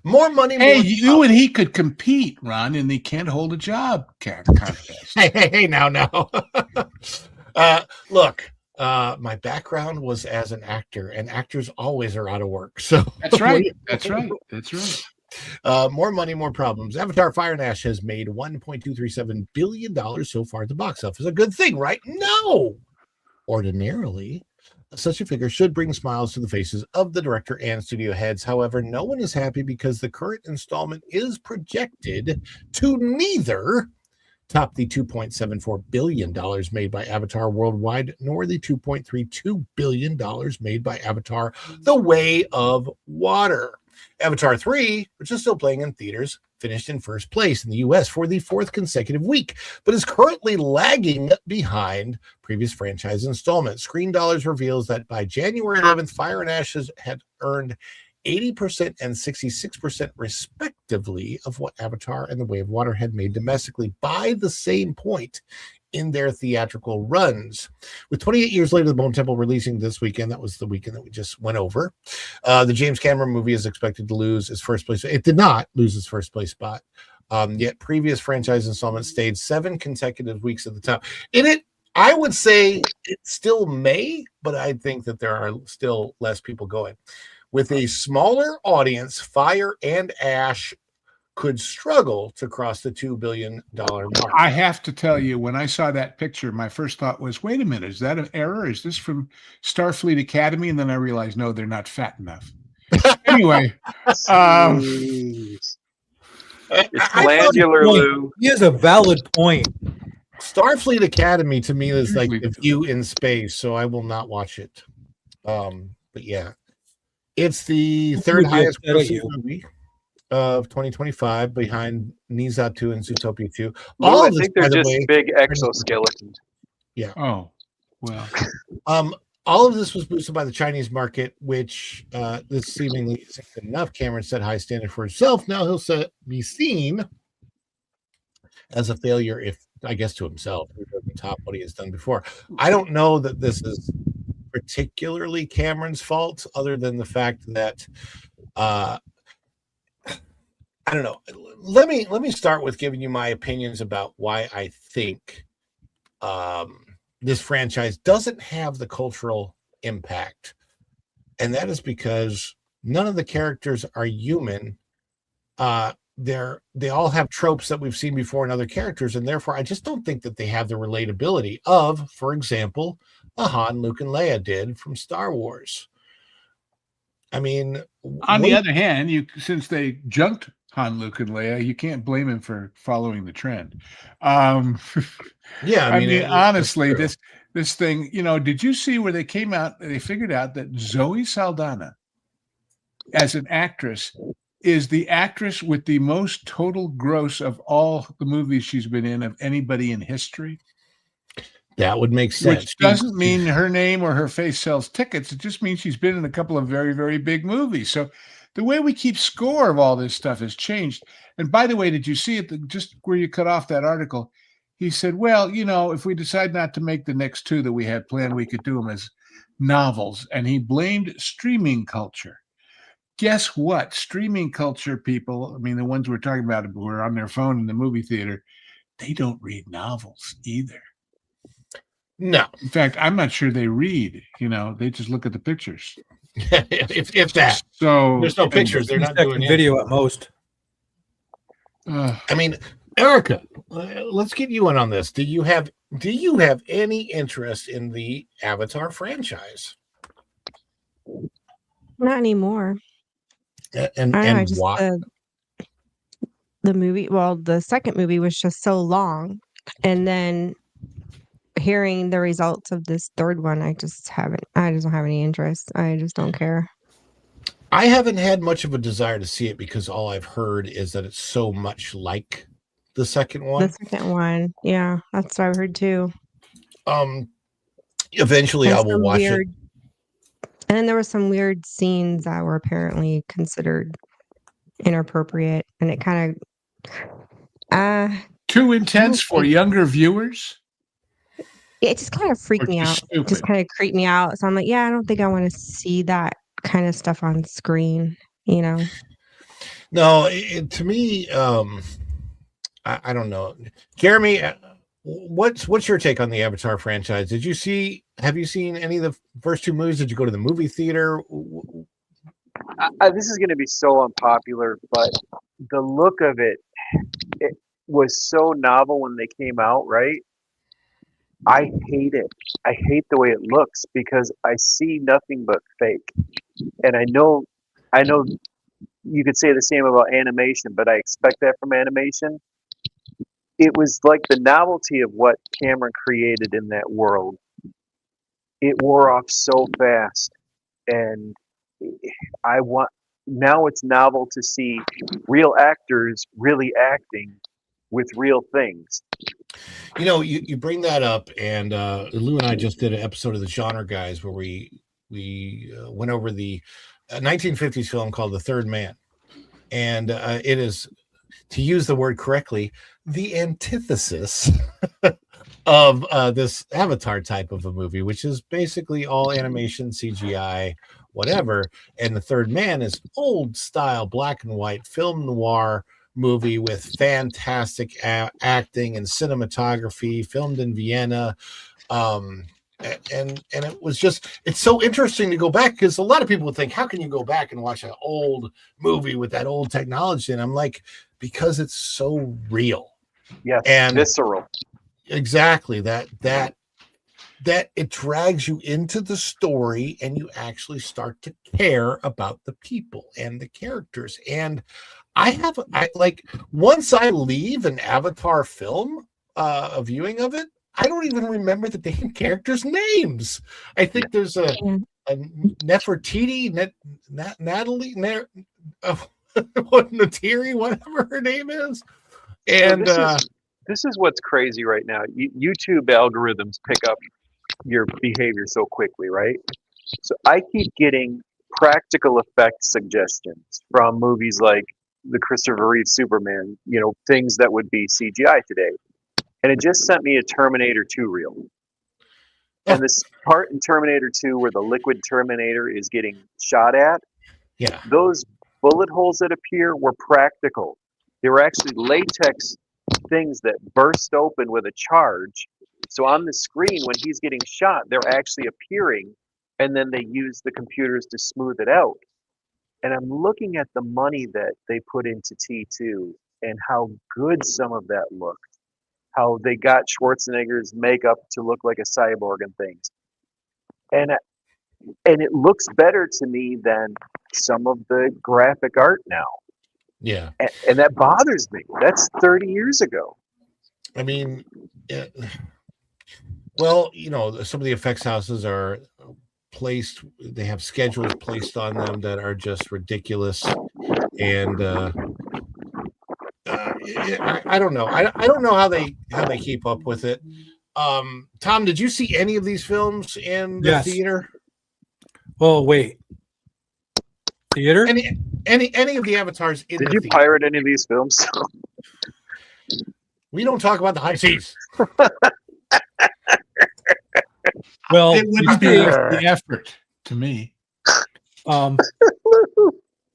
more money. Hey, more you and he could compete, Ron, in the Can't Hold a Job contest. Hey, now. Look, my background was as an actor, and actors always are out of work. So that's right. That's right. More money, more problems. Avatar Fire and Ash has made $1.237 billion so far at the box office. A good thing, right? No. Ordinarily, such a figure should bring smiles to the faces of the director and studio heads. However, no one is happy because the current installment is projected to neither top the $2.74 billion made by Avatar worldwide, nor the $2.32 billion made by Avatar The Way of Water. Avatar 3, which is still playing in theaters, finished in first place in the U.S. for the 4th consecutive week, but is currently lagging behind previous franchise installments. Screen Dollars reveals that by January 11th, Fire and Ashes had earned 80% and 66% respectively of what Avatar and The Way of Water had made domestically by the same point in their theatrical runs. With 28 years later, The Bone Temple releasing this weekend, that was the weekend that we just went over, the James Cameron movie is expected to lose its first place. It did not lose its first place spot. Yet previous franchise installments stayed 7 consecutive weeks at the top. In it, I would say it still may, but I think that there are still less people going. With a smaller audience, Fire and Ash could struggle to cross the $2 billion mark. I have to tell you, when I saw that picture, my first thought was, wait a minute, is that an error? Is this from Starfleet Academy? And then I realized, no, they're not fat enough. Anyway. It's glandular, Lou. He has a valid point. Starfleet Academy to me is like The View in space, so I will not watch it. But yeah. It's the third highest grossing movie of 2025 behind Niza 2 and Zootopia 2. I think they're just big exoskeletons. Yeah. Oh, well. All of this was boosted by the Chinese market, which this seemingly isn't good enough. Cameron set high standard for himself. Now he'll be seen as a failure, if I guess to himself, to top what he has done before. I don't know that this is particularly Cameron's fault, other than the fact that I don't know. Let me start with giving you my opinions about why I think this franchise doesn't have the cultural impact, and that is because none of the characters are human. They all have tropes that we've seen before in other characters, and therefore I just don't think that they have the relatability of, for example, a Han, Luke, and Leia did from Star Wars. I mean, on the other hand, since they junked Han, Luke, and Leia, you can't blame him for following the trend. Yeah, I mean honestly, this thing, did you see where they came out? They figured out that Zoe Saldana, as an actress, is the actress with the most total gross of all the movies she's been in of anybody in history. That would make sense. Which doesn't mean her name or her face sells tickets. It just means she's been in a couple of very, very big movies. So the way we keep score of all this stuff has changed. And by the way, did you see it just where you cut off that article? He said, well, if we decide not to make the next 2 that we had planned, we could do them as novels. And he blamed streaming culture. Guess what? Streaming culture people, I mean, the ones we're talking about who are on their phone in the movie theater, they don't read novels either. No. In fact, I'm not sure they read. They just look at the pictures. if that. So there's no pictures. They're not doing video at most. I mean, Erica, let's get you in on this. Do you have any interest in the Avatar franchise? Not anymore. And why? The movie. Well, the second movie was just so long, and then hearing the results of this third one, I just don't have any interest. I just don't care. I haven't had much of a desire to see it because all I've heard is that it's so much like the second one. The second one, yeah, that's what I've heard too. Eventually I will watch it. And then there were some weird scenes that were apparently considered inappropriate, and it kind of too intense for younger viewers. It just kind of freaked me out. It just kind of creeped me out. So I'm like, yeah, I don't think I want to see that kind of stuff on screen, No, to me, I don't know. Jeremy, what's your take on the Avatar franchise? Have you seen any of the first 2 movies? Did you go to the movie theater? This is going to be so unpopular, but the look of it was so novel when they came out, right? I hate it. I hate the way it looks because I see nothing but fake. And I know you could say the same about animation, but I expect that from animation. It was like the novelty of what Cameron created in that world. It wore off so fast, and now it's novel to see real actors really acting with real things. You know, you bring that up, and Lou and I just did an episode of the Genre Guys where we went over the 1950s film called The Third Man, and it is, to use the word correctly, the antithesis of this Avatar type of a movie, which is basically all animation, CGI, whatever. And The Third Man is old style black and white film noir movie with fantastic acting and cinematography, filmed in Vienna. And it was just, it's so interesting to go back, because a lot of people would think, how can you go back and watch an old movie with that old technology? And I'm like, because it's so real. Yeah, and visceral. Exactly. That it drags you into the story, and you actually start to care about the people and the characters. And I like, once I leave an Avatar film, a viewing of it, I don't even remember the damn characters' names. I think there's a Nefertiti, Natalie, Natiri, whatever her name is. And this is what's crazy right now. YouTube algorithms pick up your behavior so quickly, right? So I keep getting practical effects suggestions from movies like the Christopher Reeve Superman, you know, things that would be CGI today. And it just sent me a Terminator 2 reel. And this part in Terminator 2 where the liquid Terminator is getting shot at, yeah, those bullet holes that appear were practical. They were actually latex things that burst open with a charge. So on the screen, when he's getting shot, they're actually appearing, and then they use the computers to smooth it out. And I'm looking at the money that they put into T2 and how good some of that looked. How they got Schwarzenegger's makeup to look like a cyborg and things. And it looks better to me than some of the graphic art now. Yeah. And that bothers me. That's 30 years ago. I mean, well, you know, some of the effects houses are placed, they have schedules placed on them that are just ridiculous. And I don't know. I don't know how they keep up with it. Tom, did you see any of these films in the theater? Oh, wait. Theater? Any of the Avatars in Did the you theater? pirate any of these films? We don't talk about the high seas. Well, it would be the effort to me.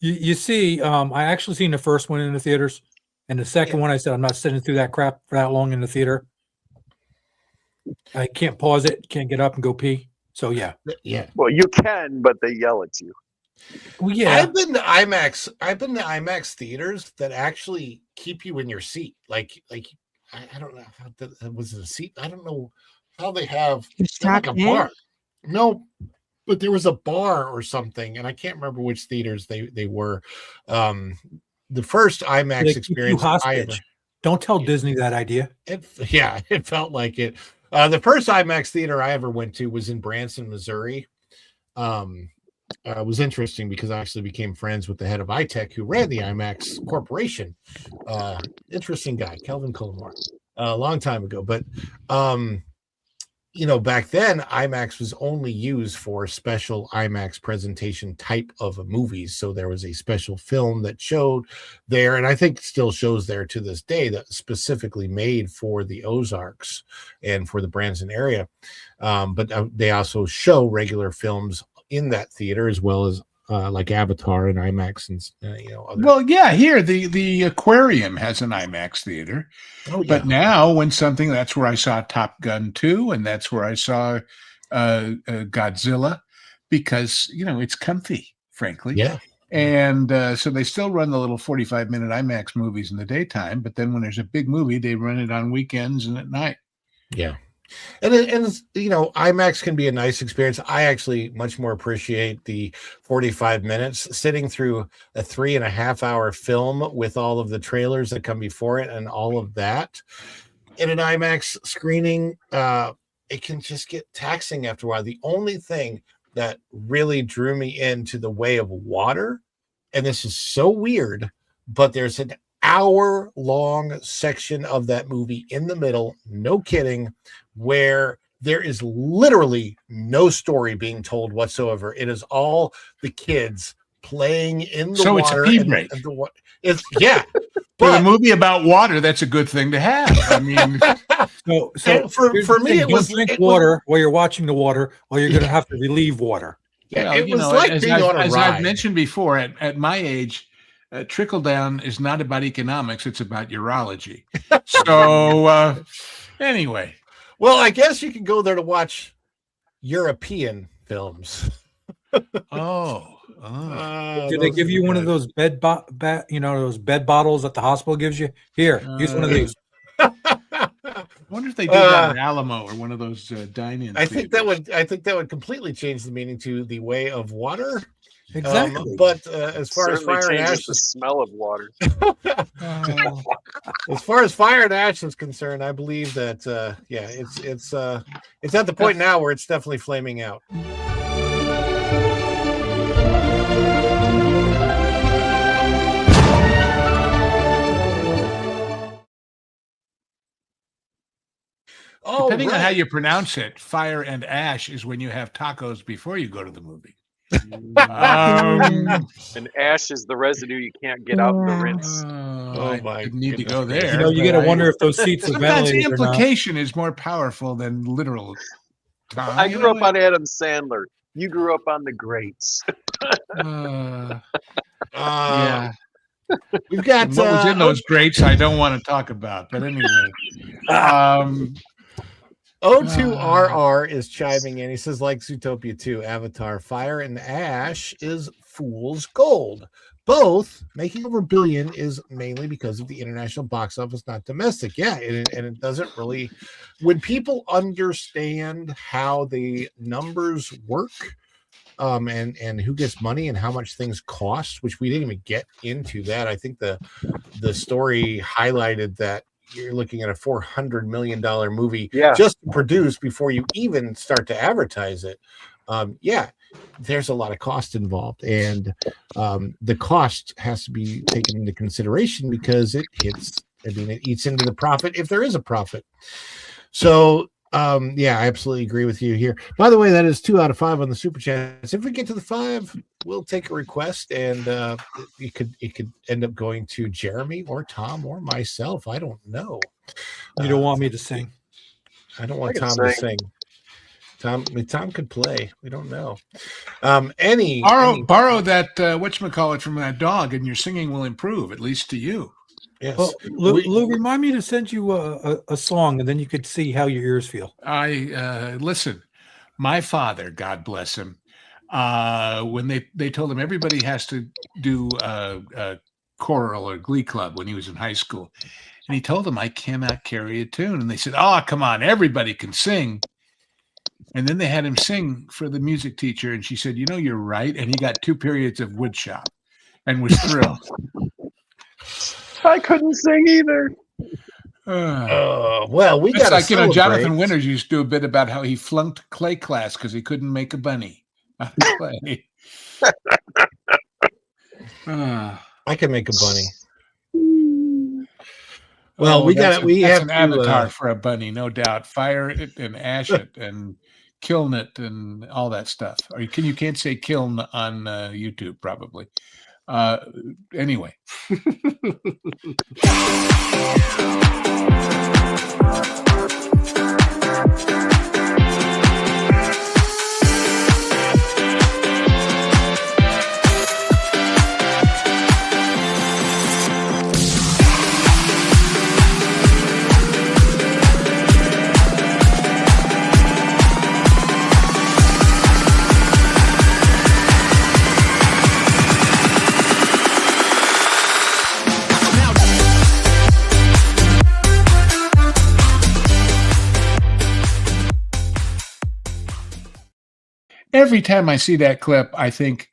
You see, I actually seen the first one in the theaters, and the second one, I said, I'm not sitting through that crap for that long in the theater. I can't pause it, can't get up and go pee. So yeah. Well, you can, but they yell at you. Well, yeah. I've been to IMAX theaters that actually keep you in your seat. Like I don't know how that was it a seat. I don't know how they have like a bar. No, but there was a bar or something, and I can't remember which theaters they were. The first IMAX experience I ever. Don't tell Disney that idea. It felt like it. The first IMAX theater I ever went to was in Branson, Missouri. It was interesting because I actually became friends with the head of iTech who ran the IMAX Corporation. Interesting guy, Kelvin Colmore, a long time ago. But you know, back then IMAX was only used for special IMAX presentation type of movies. So there was a special film that showed there, and I think still shows there to this day, that specifically made for the Ozarks and for the Branson area. But they also show regular films in that theater as well as like Avatar and IMAX and you know. Other... Well, yeah, here the aquarium has an IMAX theater. Oh, yeah. But now when something, that's where I saw Top Gun 2, and that's where I saw Godzilla, because you know it's comfy, frankly. Yeah. And so they still run the little 45-minute IMAX movies in the daytime, but then when there's a big movie, they run it on weekends and at night. Yeah. And you know, IMAX can be a nice experience. I actually much more appreciate the 45 minutes sitting through a 3.5 hour film with all of the trailers that come before it and all of that. In an IMAX screening, it can just get taxing after a while. The only thing that really drew me into the way of water and this is so weird, but there's an hour-long section of that movie in the middle, no kidding, where there is literally no story being told whatsoever. It is all the kids playing in the So water. it's a pee break. It's yeah. For a movie about water, that's a good thing to have. I mean, So for here's the me, thing, it was- don't drink it was- water while you're watching the water, or you're going to have to relieve water. Yeah, well, it you was know, like as being I've, on a as ride. I've mentioned before, at my age, trickle down is not about economics; it's about urology. So anyway, Well, I guess you can go there to watch European films. Did they give you one of those those bed bottles that the hospital gives you? Here, use one of these. I wonder if they did that in Alamo or one of those dine-in. I think that would completely change the meaning to the way of water. Exactly. But as far as Certainly fire and changes ash, the smell of water. as far as fire and ash is concerned, I believe that it's at the point now where it's definitely flaming out. Depending on right. how you pronounce it, fire and ash is when you have tacos before you go to the movie. And ash is the residue you can't get out in the rinse. I didn't need to go goodness there. You know, you but got to wonder if those seats are sometimes the ventilated or not. implication is more powerful than literal. I grew up on Adam Sandler. You grew up on the greats. Yeah. We've got And what was in those greats I don't want to talk about, but anyway. O2RR is chiming in. He says, like Zootopia 2, Avatar, Fire and Ash is fool's gold. Both making over $1 billion is mainly because of the international box office, not domestic. Yeah, and it doesn't really. When people understand how the numbers work, and who gets money and how much things cost, which we didn't even get into that. I think the story highlighted that you're looking at a $400 million movie just to produce before you even start to advertise it. There's a lot of cost involved, and the cost has to be taken into consideration because it eats into the profit if there is a profit. So I absolutely agree with you here. By the way, that is 2 out of 5 on the super chats. If we get to the 5, we'll take a request, and it could end up going to Jeremy or Tom or myself. I don't know. You don't want me to sing. I don't want Tom to sing. Tom could play. We don't know. Borrow that whatchamacallit from that dog, and your singing will improve, at least to you. Yes. Well, Lou, remind me to send you a song, and then you could see how your ears feel. Listen, my father, God bless him, when they told him everybody has to do a choral or glee club when he was in high school, and he told them I cannot carry a tune, and they said, "Oh, come on, everybody can sing." And then they had him sing for the music teacher, and she said, "You know, you're right," and he got 2 periods of woodshop, and was thrilled. I couldn't sing either. Well, we It's got like, Jonathan Winters used to do a bit about how he flunked clay class because he couldn't make a bunny out of clay. I can make a bunny. Well, that's we have an avatar for a bunny, no doubt. Fire it and ash it and kiln it and all that stuff. Or you can't say kiln on YouTube probably. Anyway. Every time I see that clip, I think,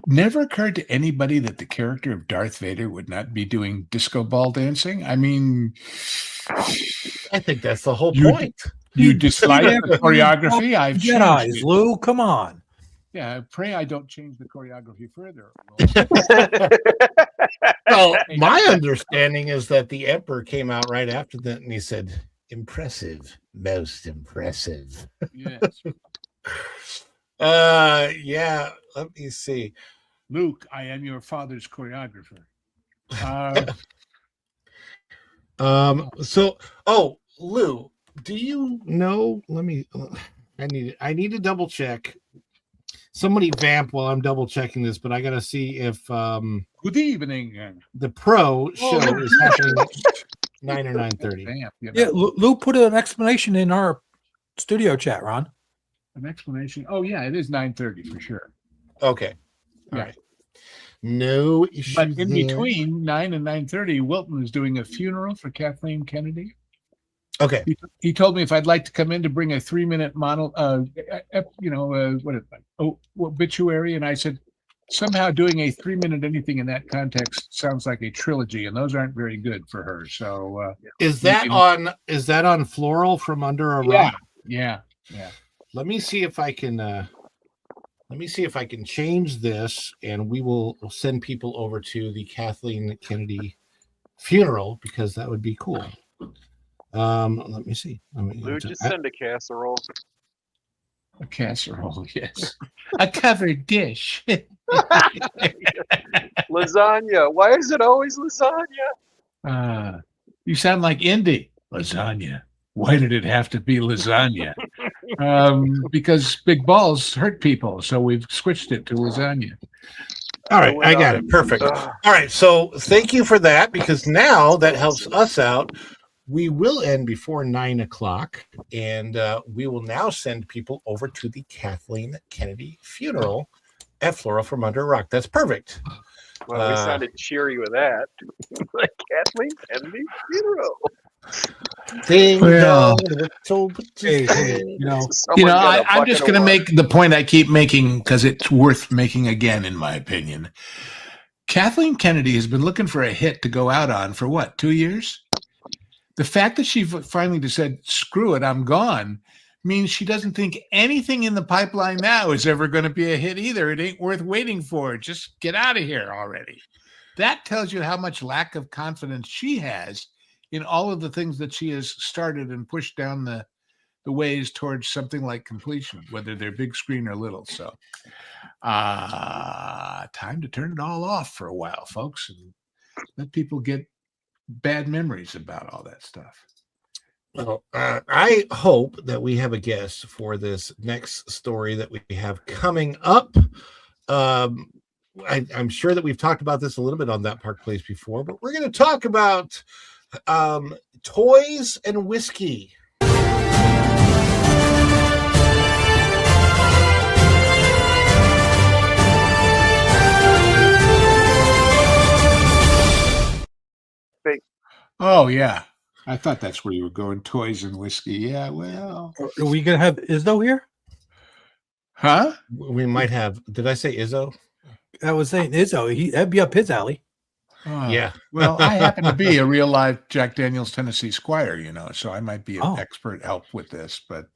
never occurred to anybody that the character of Darth Vader would not be doing disco ball dancing? I mean, I think that's the whole point. You dislike the choreography? I've changed Jedi's, it. Lou. Come on. Yeah, pray I don't change the choreography further. Well, my understanding is that the emperor came out right after that and he said, "Impressive, most impressive." Yes. Yeah. Let me see. Luke, I am your father's choreographer. So, Lou, do you know? Let me. I need to double check. Somebody vamp while I'm double checking this, but I gotta see if good evening. The pro show is happening at 9 or 9:30. Yeah, Lou put an explanation in our studio chat, Ron. An explanation. Oh yeah, it is 9:30 for sure. Okay. All right. No issue. But in between 9 and 9:30, Wilton is doing a funeral for Kathleen Kennedy. Okay. He told me if I'd like to come in to bring a 3-minute obituary, and I said somehow doing a 3-minute anything in that context sounds like a trilogy, and those aren't very good for her. So is that on Floral from Under a Rock? Yeah. Let me see if I can change this, and we'll send people over to the Kathleen Kennedy funeral because that would be cool. Let me see. Lou, just send a casserole. A casserole, yes. A covered dish. Lasagna. Why is it always lasagna? You sound like Indy. Lasagna. Why did it have to be lasagna? Because big balls hurt people, so we've switched it to lasagna. All right, I got it. Perfect. All right, so thank you for that, because now that helps us out. We will end before 9 o'clock, and we will now send people over to the Kathleen Kennedy funeral at Floral from Under a Rock. That's perfect. Well, we sounded cheery with that. Like Kathleen Kennedy funeral. I'm just going to make the point I keep making because it's worth making again, in my opinion. Kathleen Kennedy has been looking for a hit to go out on for what, 2 years? The fact that she finally just said, screw it, I'm gone, means she doesn't think anything in the pipeline now is ever going to be a hit either. It ain't worth waiting for. Just get out of here already. That tells you how much lack of confidence she has in all of the things that she has started and pushed down the ways towards something like completion, whether they're big screen or little. So time to turn it all off for a while, folks, and let people get bad memories about all that stuff. Well, I hope that we have a guest for this next story that we have coming up. I'm sure that we've talked about this a little bit on That Park Place before, but we're going to talk about toys and whiskey. Oh, yeah. I thought that's where you were going, toys and whiskey. Yeah, well. Are we going to have Izzo here? Huh? We might have. Did I say Izzo? I was saying Izzo. That'd be up his alley. Yeah. Well, I happen to be a real live Jack Daniels Tennessee Squire, so I might be an expert help with this. But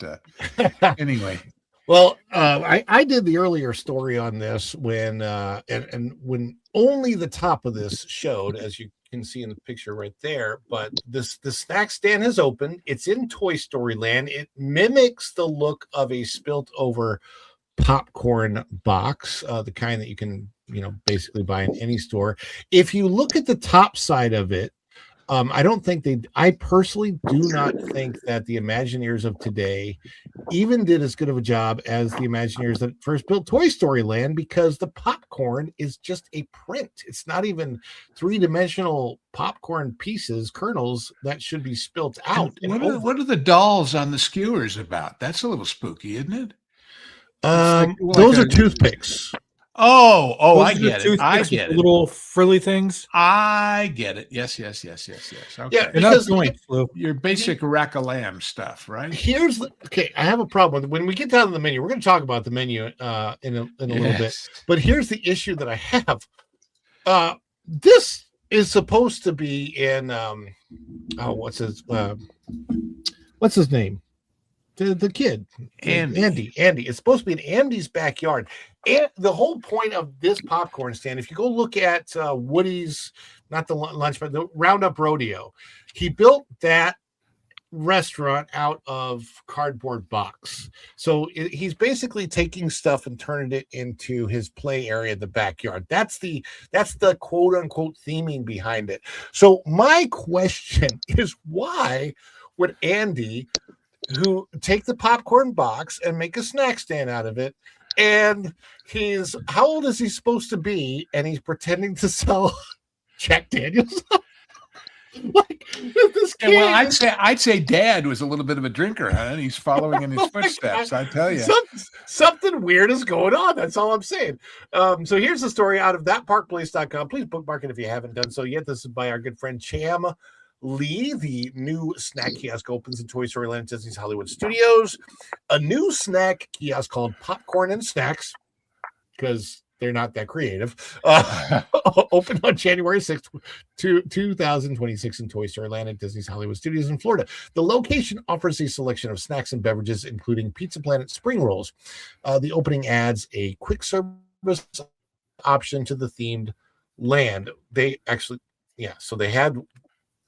anyway. Well, I did the earlier story on this when and when only the top of this showed, as you can see in the picture right there. But the snack stand has opened. It's in Toy Story Land. It mimics the look of a spilt over popcorn box, the kind that you can basically buy in any store. If you look at the top side of it, I personally do not think that the Imagineers of today even did as good of a job as the Imagineers that first built Toy Story Land, because the popcorn is just a print. It's not even 3-dimensional popcorn pieces, kernels that should be spilt out. What are the dolls on the skewers about? That's a little spooky, isn't it? Those are toothpicks. Oh, I get it. I get it. Little frilly things. I get it. Yes. Okay. Yeah, because your basic rack of lamb stuff, right? I have a problem when we get down to the menu. We're going to talk about the menu in a little bit. But here's the issue that I have. This is supposed to be in what's his name? the kid, Andy. Andy. It's supposed to be in Andy's backyard. And the whole point of this popcorn stand, if you go look at Woody's, not the lunch, but the Roundup Rodeo, he built that restaurant out of cardboard box. So he's basically taking stuff and turning it into his play area in the backyard. That's the quote unquote theming behind it. So my question is, why would Andy, who take the popcorn box and make a snack stand out of it, and how old is he supposed to be, and he's pretending to sell Jack Daniels? Like this kid. Yeah, well, I'd say Dad was a little bit of a drinker, huh? And he's following in his footsteps. I tell you, something weird is going on. That's all I'm saying. So here's the story out of thatparkplace.com. Please bookmark it if you haven't done so yet. This is by our good friend Cham Lee. The new snack kiosk opens in Toy Story Land at Disney's Hollywood Studios. A new snack kiosk called Popcorn and Snacks, because they're not that creative. Open on January 6th, 2026 in Toy Story Land at Disney's Hollywood Studios in Florida. The location offers a selection of snacks and beverages, including Pizza Planet spring rolls. The opening adds a quick service option to the themed land. They actually, so they had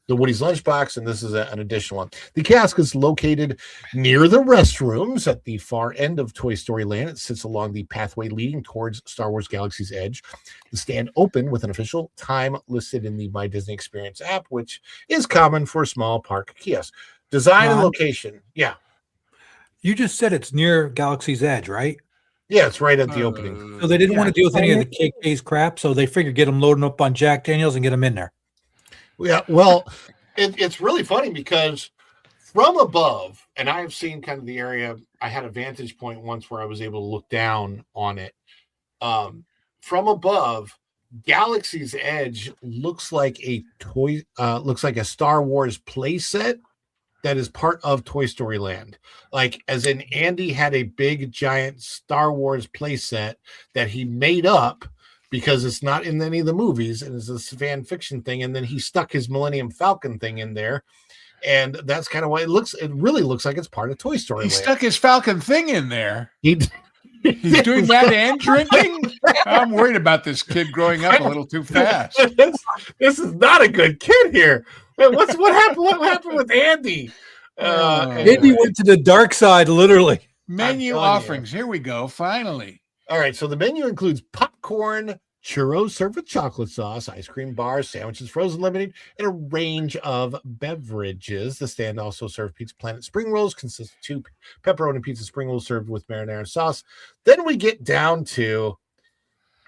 the Woody's Lunchbox, and this is an additional one. The kiosk is located near the restrooms at the far end of Toy Story Land. It sits along the pathway leading towards Star Wars Galaxy's Edge. The stand opened with an official time listed in the My Disney Experience app, which is common for small park kiosks. Design and location. Yeah. You just said it's near Galaxy's Edge, right? Yeah, it's right at the opening. So they didn't want to deal with any of the KK's crap, so they figured get them loading up on Jack Daniels and get them in there. Yeah, well, it's really funny because from above, and I've seen kind of the area, I had a vantage point once where I was able to look down on it. From above, Galaxy's Edge looks like a Star Wars playset that is part of Toy Story Land. Like, as in Andy had a big, giant Star Wars playset that he made up because it's not in any of the movies and it's a fan fiction thing. And then he stuck his Millennium Falcon thing in there. And that's kind of why it really looks like it's part of Toy Story Land. He stuck his Falcon thing in there. He's doing that and drinking? I'm worried about this kid growing up a little too fast. This is not a good kid here. What happened? What happened with Andy? Andy went to the dark side, literally. Menu offerings. Here we go. Finally. All right, so the menu includes popcorn, churros served with chocolate sauce, ice cream bars, sandwiches, frozen lemonade, and a range of beverages. The stand also served Pizza Planet spring rolls, consist of 2 pepperoni pizza spring rolls served with marinara sauce. Then we get down to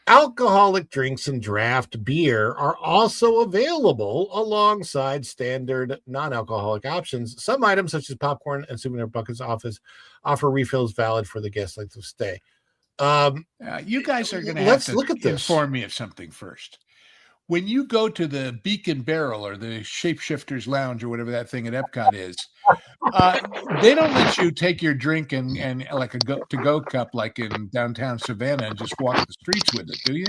alcoholic drinks and draft beer are also available alongside standard non-alcoholic options. Some items, such as popcorn and souvenir buckets, offer refills valid for the guest length of stay. You guys are going to have to inform me of something first. When you go to the Beacon Barrel or the Shapeshifters Lounge or whatever that thing at Epcot is, they don't let you take your drink and like a to-go cup like in downtown Savannah and just walk the streets with it, do you?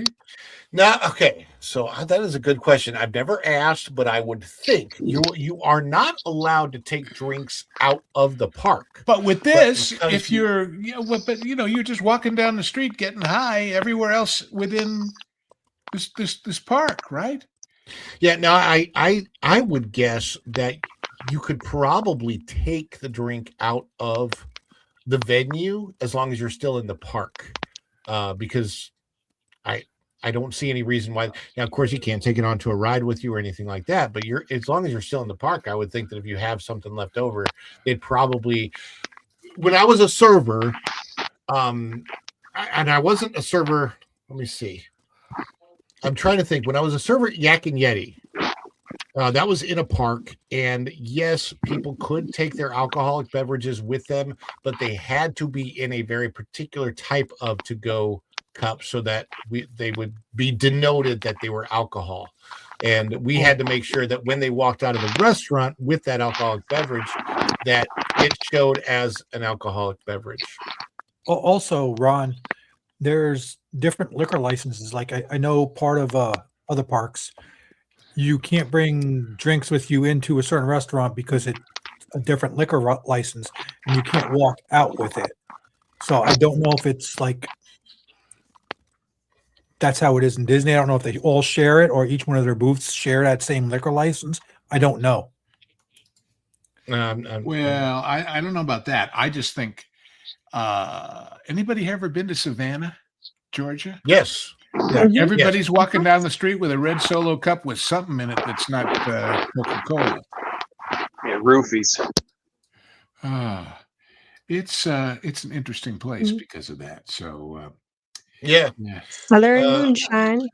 No, okay. So that is a good question. I've never asked, but I would think you are not allowed to take drinks out of the park. But with this, if you're just walking down the street getting high everywhere else within this park, right? Yeah. Now, I would guess that you could probably take the drink out of the venue as long as you're still in the park, because I don't see any reason why. Now, of course, you can't take it onto a ride with you or anything like that. But as long as you're still in the park, I would think that if you have something left over, they'd probably. When I was a server, and I wasn't a server. Let me see. I'm trying to think. When I was a server at Yak and Yeti, that was in a park, and yes, people could take their alcoholic beverages with them, but they had to be in a very particular type of to-go cup so that they would be denoted that they were alcohol. And we had to make sure that when they walked out of the restaurant with that alcoholic beverage, that it showed as an alcoholic beverage. Also, Ron, there's different liquor licenses. Like I know part of other parks, you can't bring drinks with you into a certain restaurant because it's a different liquor license, and you can't walk out with it. So I don't know if it's like that's how it is in Disney. I don't know if they all share it or each one of their booths share that same liquor license. I don't know. Well, I don't know about that. I just think anybody ever been to Savannah, Georgia? Yes. Yeah, everybody's walking down the street with a red Solo cup with something in it that's not Coca-Cola. Yeah, roofies. It's an interesting place because of that. So yeah. Other moonshine.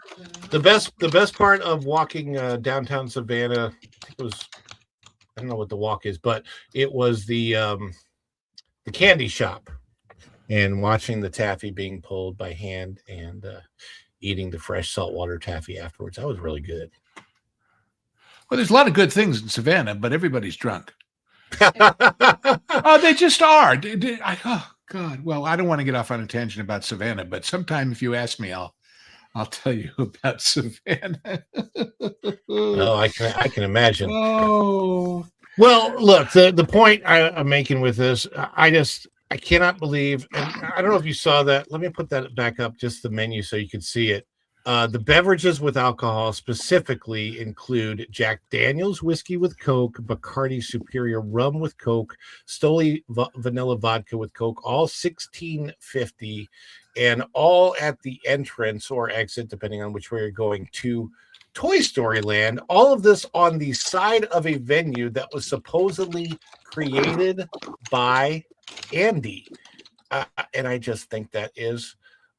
The best part of walking downtown Savannah, it was, I don't know what the walk is, but it was the candy shop and watching the taffy being pulled by hand and eating the fresh saltwater taffy afterwards. That was really good. Well, there's a lot of good things in Savannah, but everybody's drunk. Oh, they just are. Oh God. Well, I don't want to get off on a tangent about Savannah, but sometime if you ask me, I'll tell you about Savannah. Oh, I can imagine. Oh, well, look, the point I'm making with this, I cannot believe, and I don't know if you saw that. Let me put that back up, just the menu so you can see it. The beverages with alcohol specifically include Jack Daniel's whiskey with Coke, Bacardi Superior rum with Coke, Stoli vanilla vodka with Coke, all $16.50, and all at the entrance or exit, depending on which way you're going, to Toy Story Land. All of this on the side of a venue that was supposedly created by Andy. And I just think that is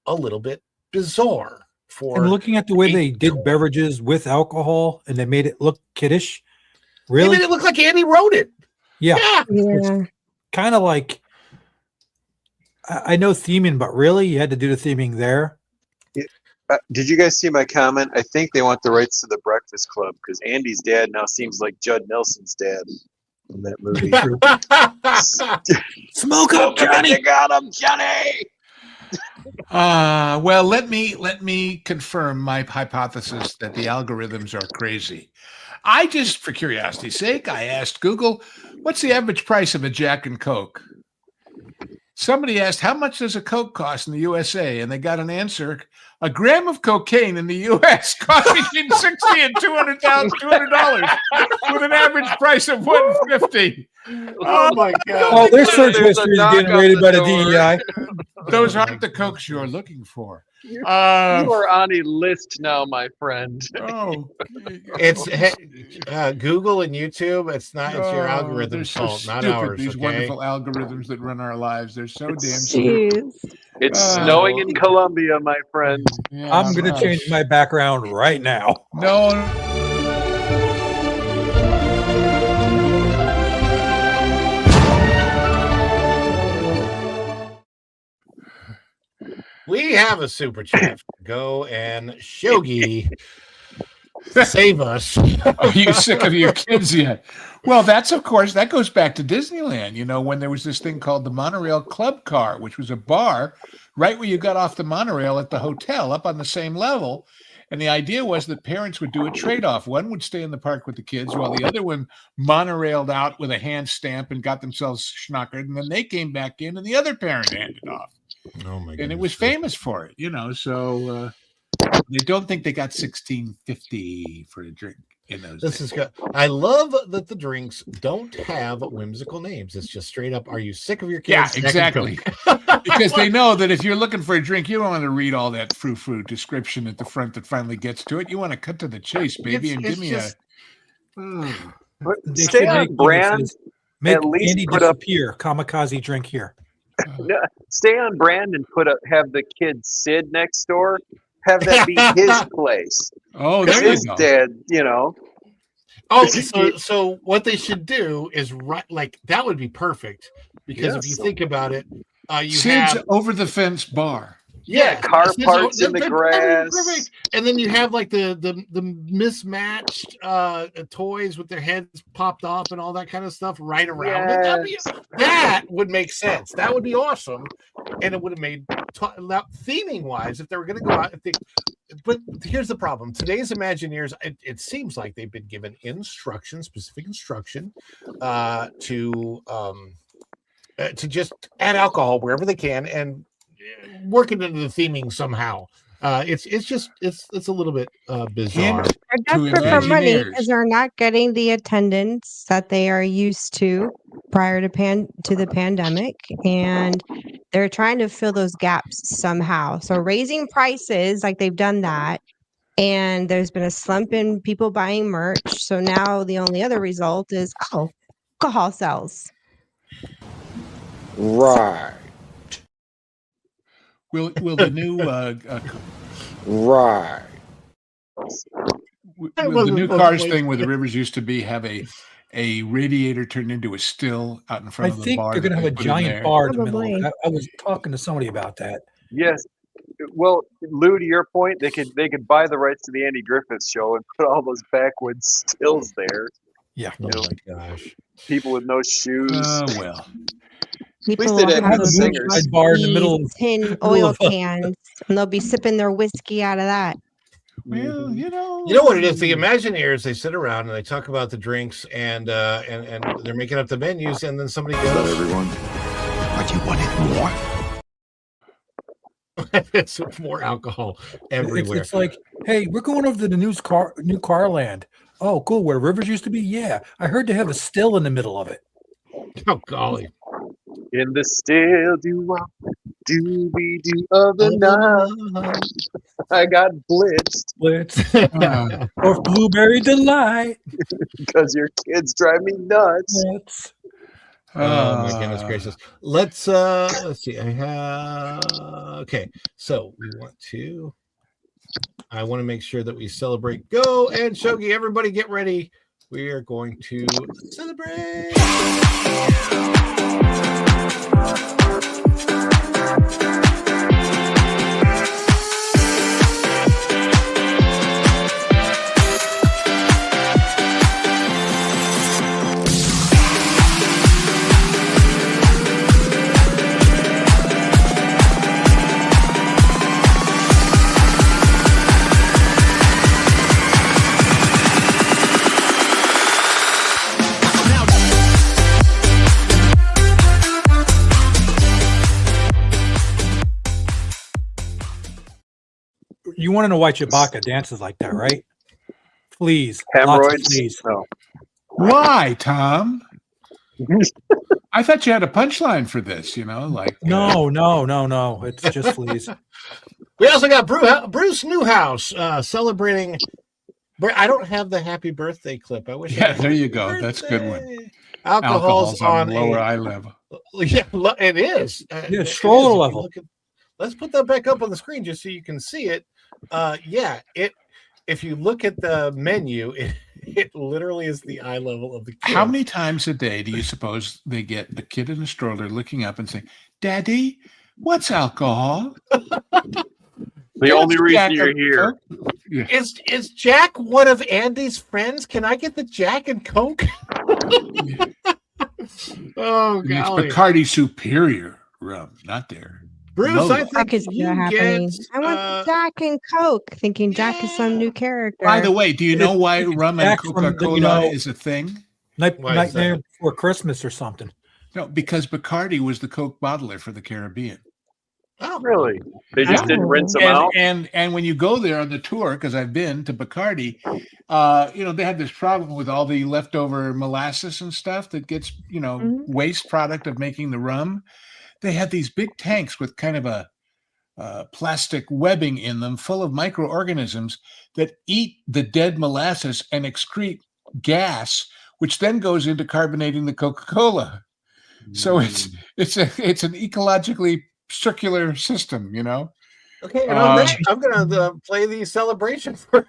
a little bit bizarre. And looking at the way they did beverages with alcohol and they made it look kiddish. Really? They made it look like Andy wrote it. Yeah. Yeah. Kind of like, I know theming, but really you had to do the theming there. Did you guys see my comment? I think they want the rights to the Breakfast Club because Andy's dad now seems like Judd Nelson's dad in that movie. Smoke up, Johnny! You got him, Johnny! Well, let me confirm my hypothesis that the algorithms are crazy. I just, for curiosity's sake, I asked Google, what's the average price of a Jack and Coke? Somebody asked, how much does a Coke cost in the USA? And they got an answer. A gram of cocaine in the U.S. costs between $60 and $200 with an average price of $150. Oh my God! Oh, their search history is getting rated by the DEI. Those aren't the Cokes you're looking for. You are on a list now, my friend. Oh, it's Google and YouTube. It's not. It's your algorithm's fault, not ours. These okay? wonderful algorithms that run our lives. They're so damn Jeez. It's snowing in Colombia, my friend. Yeah, I'm going to change my background right now. No. We have a super chat. Go and Shogi save us. Are you sick of your kids yet? Well, that's, of course, that goes back to Disneyland, you know, when there was this thing called the Monorail Club Car, which was a bar right where you got off the monorail at the hotel up on the same level. And the idea was that parents would do a trade-off. One would stay in the park with the kids while the other one monorailed out with a hand stamp and got themselves schnockered. And then they came back in and the other parent handed off. Oh my! And it was famous for it, you know. So they don't think they got $16.50 for a drink in those. This is good. I love that the drinks don't have whimsical names. It's just straight up. Are you sick of your kids? Yeah, exactly. Because they know that if you're looking for a drink, you don't want to read all that frou-frou description at the front that finally gets to it. You want to cut to the chase, baby, and give me just, Stay on brand. Make at least Andy put up. disappear. Kamikaze drink here. No, stay on brand and have the kid Sid next door. Have that be his place. Oh, there you his go. dad, you know. Oh, so what they should do is like that would be perfect because if you think about it, you Sid's have over the fence bar. Yeah, car parts in the grass. Perfect. And then you have like the mismatched toys with their heads popped off and all that kind of stuff right around it. That would make sense. That would be awesome. And it would have made theming wise, if they were going to go out, if but here's the problem. Today's Imagineers, it seems like they've been given specific instruction, to just add alcohol wherever they can and work it into the theming somehow. It's a little bit bizarre. They're desperate for money because they're not getting the attendance that they are used to prior to the pandemic, and they're trying to fill those gaps somehow. So raising prices, like they've done that, and there's been a slump in people buying merch. So now the only other result is alcohol sales. Right. Will the new right? Will the new cars thing where the rivers used to be have a radiator turned into a still out in front of the bar? I think they're going to have a giant bar in the middle. I was talking to somebody about that. Yes. Well, Lou, to your point, they could buy the rights to the Andy Griffith Show and put all those backwoods stills there. Yeah. Oh my gosh. People with no shoes. Well. People At least they'd have will singers. Bar in the middle of tin oil cans, and they'll be sipping their whiskey out of that. Well, you know what it is. The Imagineers, they sit around and they talk about the drinks and they're making up the menus, and then somebody goes, everyone? But you wanted more? it's more alcohol everywhere. It's like, hey, we're going over to the new car land. Oh, cool. Where rivers used to be? Yeah. I heard they have a still in the middle of it. Oh, golly. In the still doobie doo of the night, I got blitzed. Or blueberry delight. Because your kids drive me nuts. Oh my goodness gracious. Let's see. Okay, so I want to make sure that we celebrate. Go and Shogi, everybody get ready. We are going to celebrate. You want to know why Chewbacca dances like that, right? Please. Hemorrhoids? Please. No. Why, Tom? I thought you had a punchline for this, like No. It's just fleas. We also got Bruce Newhouse celebrating. I don't have the happy birthday clip. I wish. Yeah, there you go. That's a good one. Alcohol's on lower eye level. Yeah, it is. Stroller level. Let's put that back up on the screen just so you can see it. If you look at the menu, it literally is the eye level of the kid. How many times a day do you suppose they get the kid in a stroller looking up and saying, "Daddy, what's alcohol?" The only reason you're here. Yeah. Is Jack one of Andy's friends? Can I get the Jack and Coke? Oh, And golly. it's Bacardi Superior rum, not there. Bruce, I I think could see you that happening. get. I want Jack and Coke, thinking Jack is some new character. By the way, do you know why rum and Jack from the, Coca-Cola is a thing? Nightmare Before Christmas or something. No, because Bacardi was the Coke bottler for the Caribbean. Oh, really? They just didn't rinse them out? And when you go there on the tour, because I've been to Bacardi, they had this problem with all the leftover molasses and stuff that gets, waste product of making the rum. They had these big tanks with kind of a plastic webbing in them full of microorganisms that eat the dead molasses and excrete gas, which then goes into carbonating the Coca-Cola. So it's an ecologically circular system, Okay, and on that, I'm going to play the celebration for.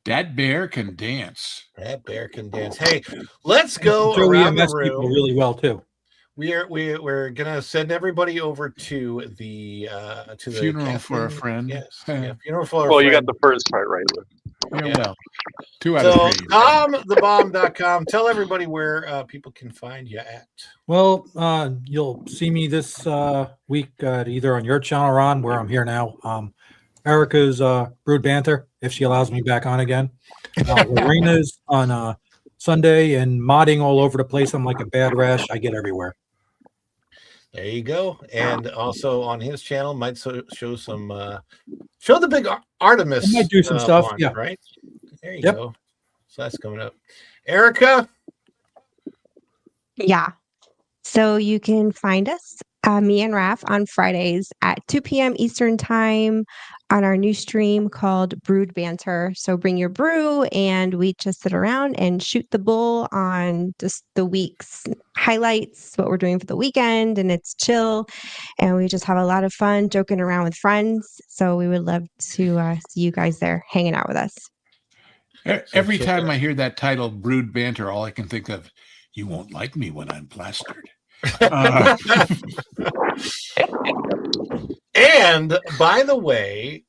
That bear can dance. That bear can dance. Hey, let's go Joey around the EMS people room. really well too. We're gonna send everybody over to the Funeral for a Kathleen- friend. Yes, yeah, funeral for a Well, friend. you got the first part right, Luke. Yeah, Yeah. well, 2 out So, of 3. TomTheBomb.com. Tell everybody where people can find you at. Well, you'll see me this week either on your channel, Ron, where I'm here now. Erica's Brood Banter, if she allows me back on again. Lorena's on Sunday, and modding all over the place. I'm like a bad rash. I get everywhere. There you go. And also on his channel, might show some show the big Artemis. I might do some stuff. launch, Yeah. Right. There you Yep. go. So that's coming up. Erica. Yeah. So you can find us, me and Raph, on Fridays at 2 p.m. Eastern Time on our new stream called Brood Banter. So bring your brew, and we just sit around and shoot the bull on just the week's highlights, what we're doing for the weekend, and it's chill. And we just have a lot of fun joking around with friends. So we would love to see you guys there hanging out with us. Every time I hear that title, Brood Banter, all I can think of, you won't like me when I'm plastered. And by the way,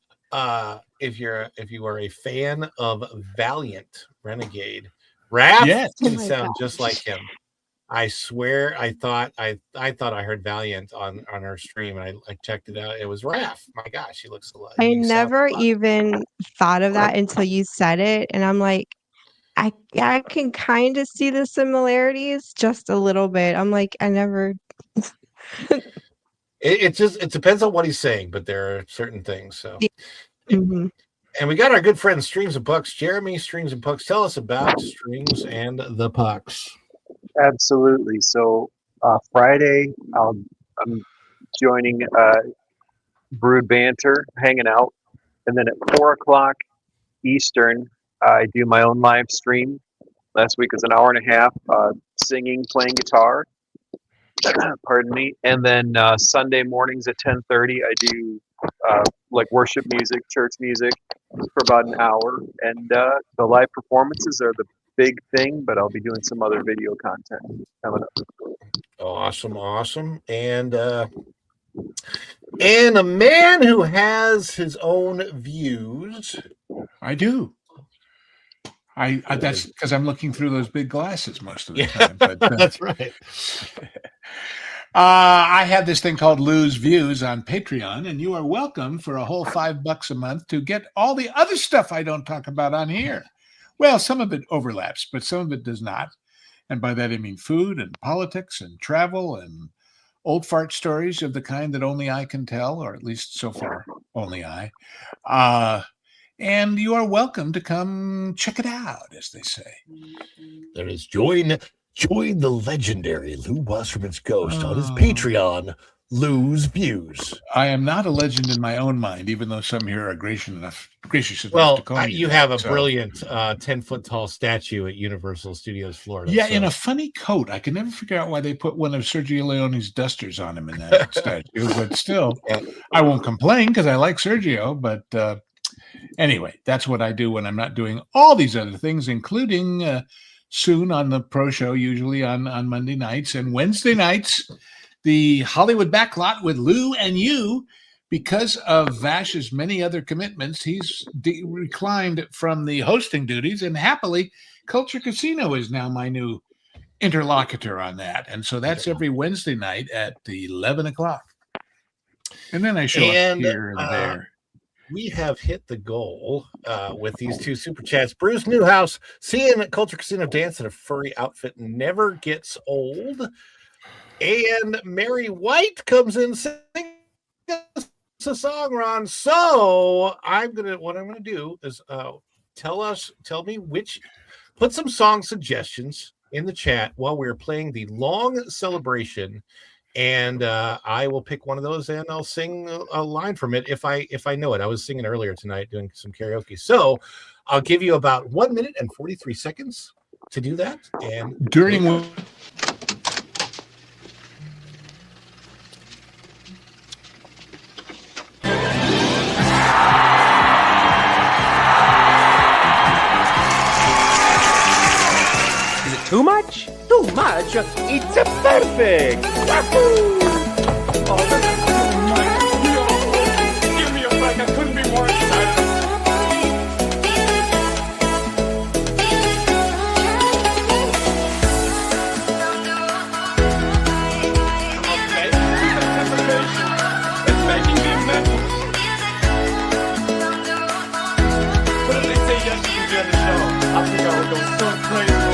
if you are a fan of Valiant Renegade, Raph Yes. can sound just like him. I swear, I thought I heard Valiant on our stream, and I checked it out. It was Raph. My gosh, he looks a lot. I never even thought of that until you said it, and I'm like, I can kind of see the similarities just a little bit. I'm like, I never. It depends on what he's saying, but there are certain things. So, Mhm. and we got our good friend Streams and Pucks, Jeremy Streams and Pucks. Tell us about Streams and the Pucks. Absolutely. So Friday, I'm joining Brood Banter, hanging out, and then at 4:00 Eastern, I do my own live stream. Last week was an hour and a half, singing, playing guitar. Pardon me. And then Sunday mornings at 10:30, I do like worship music, church music for about an hour. And the live performances are the big thing, but I'll be doing some other video content coming up. Awesome. And a man who has his own views. I do. I that's because I'm looking through those big glasses most of the time. But, That's right. I have this thing called Lou's Views on Patreon, and you are welcome for a whole $5 a month to get all the other stuff I don't talk about on here. Well, some of it overlaps, but some of it does not. And by that, I mean food and politics and travel and old fart stories of the kind that only I can tell, or at least so far, only I. And you are welcome to come check it out, as they say. There is join the legendary Lou Wasserman's ghost on his Patreon, Lou's Views. I am not a legend in my own mind, even though some here are gracious enough Well, to call me you that, have a so. brilliant 10-foot tall statue at Universal Studios Florida. Yeah, so. in a funny coat. I can never figure out why they put one of Sergio Leone's dusters on him in that statue, but still, I won't complain because I like Sergio. But anyway, that's what I do when I'm not doing all these other things, including soon on the Pro Show, usually on Monday nights and Wednesday nights, the Hollywood Backlot with Lou and you. Because of Vash's many other commitments, he's reclined from the hosting duties, and happily, Culture Casino is now my new interlocutor on that. And so that's every Wednesday night at 11 o'clock. And then I show up here and there. We have hit the goal with these two super chats. Bruce Newhouse, seeing Culture Casino dance in a furry outfit never gets old. And Mary White comes in singing a song, Ron. So what I'm gonna do is tell me put some song suggestions in the chat while we're playing the long celebration, and I will pick one of those and I'll sing a line from it if I know it. I was singing earlier tonight doing some karaoke, so I'll give you about 1 minute and 43 seconds to do that. And during Too much? Too much? It's perfect! Wahoo! Oh, this is too much. Give me a break. I couldn't be more excited. It's making me mental. But if they say yes, you can be on the show, I think I would go so crazy.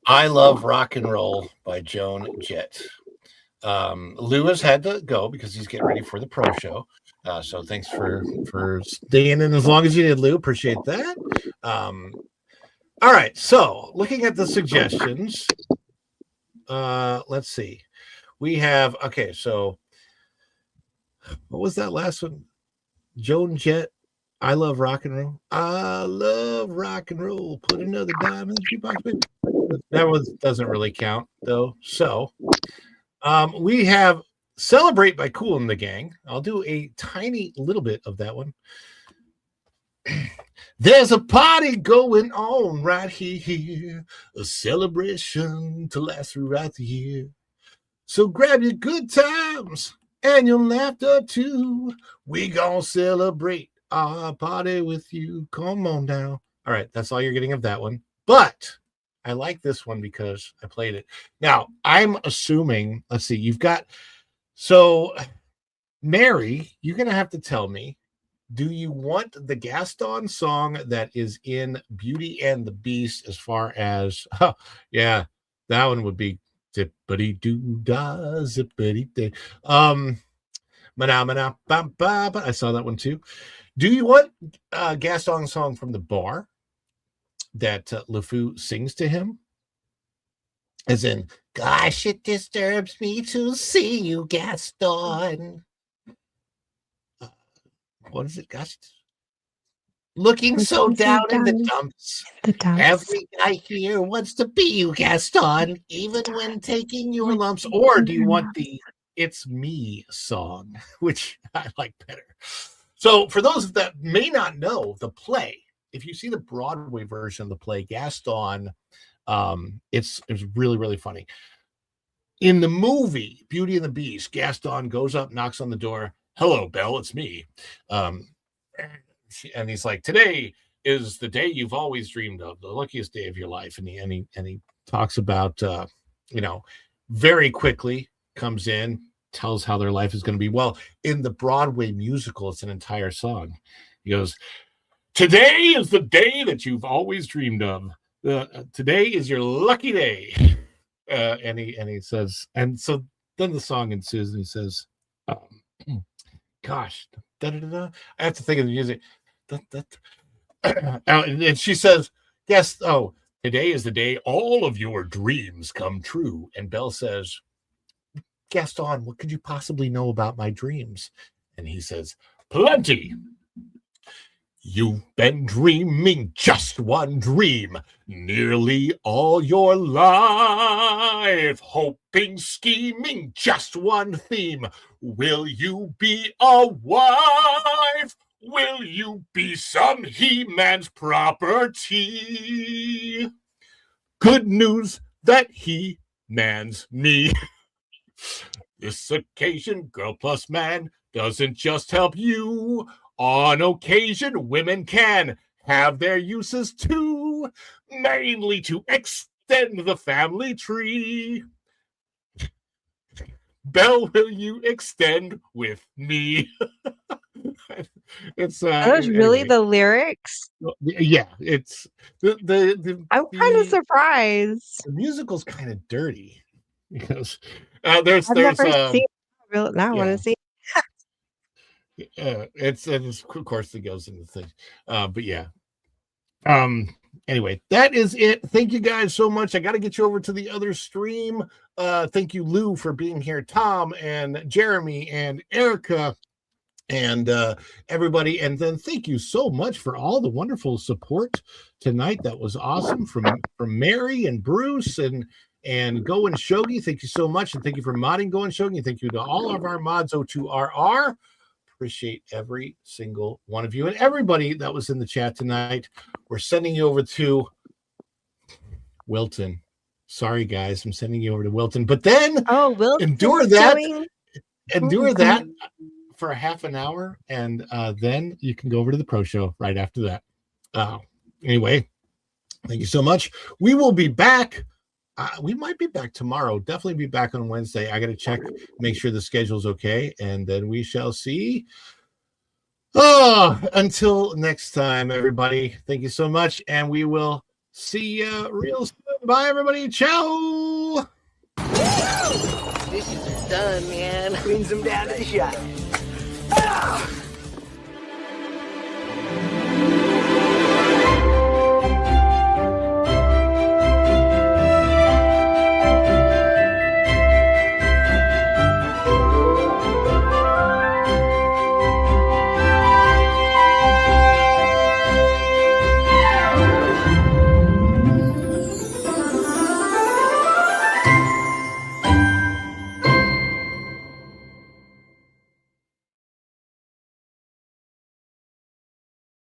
I Love Rock and Roll by Joan Jett. Lou has had to go because he's getting ready for the pro show. So thanks for staying in as long as you did, Lou. Appreciate that. All right. So looking at the suggestions, let's see. We have, okay, so what was that last one? Joan Jett, I Love Rock and Roll. I love rock and roll. Put another dime in the jukebox, baby. That one doesn't really count, though. So we have Celebrate by Kool and the Gang. I'll do a tiny little bit of that one. There's a party going on right here, a celebration to last throughout the year. So grab your good times and your laughter too. We gonna celebrate our party with you. Come on down. All right, that's all you're getting of that one. But I like this one because I played it. Now, I'm assuming, let's see, you've got, so Mary, you're going to have to tell me, do you want the Gaston song that is in Beauty and the Beast as far as, yeah, that one would be zippity-doo-dah, zippity-day. Mana-mana, ba-ba-ba. I saw that one too. Do you want Gaston's song from the bar that LeFou sings to him? As in, gosh, it disturbs me to see you, Gaston. What is it, Gosh? Looking so down in the dumps. Every guy here wants to be you, Gaston, even when taking your lumps. Or do you want the It's Me song, which I like better? So for those that may not know the play, if you see the Broadway version of the play, Gaston, it's really, really funny. In the movie Beauty and the Beast, Gaston goes up, knocks on the door. Hello, Belle, it's me. And he's like, today is the day you've always dreamed of, the luckiest day of your life. And he talks about, very quickly comes in, tells how their life is going to be. Well, in the Broadway musical, it's an entire song. He goes, today is the day that you've always dreamed of. Today is your lucky day. And he says, and so then the song ensues, and he says, gosh, da-da-da-da. I have to think of the music. And she says, yes, today is the day all of your dreams come true. And Belle says, Gaston, what could you possibly know about my dreams? And he says, plenty. You've been dreaming just one dream nearly all your life, hoping, scheming, just one theme. Will you be a wife? Will you be some He-Man's property? Good news that He-Man's me. This occasion, girl plus man, doesn't just help you. On occasion, women can have their uses too. you, mainly to extend the family tree. Bell, will you extend with me? It's Are those really anyway. the lyrics? Yeah, it's the I'm kind of surprised. the musical's kind of dirty because there's I've never seen. Now I want yeah. to see. It's of course it goes into things, but yeah. Anyway, that is it. Thank you guys so much. I got to get you over to the other stream. Thank you, Lou, for being here. Tom and Jeremy and Erica and everybody. And then thank you so much for all the wonderful support tonight. That was awesome from Mary and Bruce and Go and Shogi. Thank you so much. And thank you for modding Go and Shogi. And thank you to all of our mods, O2RR. Appreciate every single one of you and everybody that was in the chat tonight. We're sending you over to Wilton. Sorry, guys, I'm sending you over to Wilton. But then Wilton endure that for a half an hour, and then you can go over to the pro show right after that. Anyway, thank you so much. We will be back. We might be back tomorrow. Definitely be back on Wednesday. I got to check, make sure the schedule's okay, and then we shall see. Until next time, everybody. Thank you so much, and we will see you real soon. Bye, everybody. Ciao. Dishes are done, man. Cleans them down to the shot.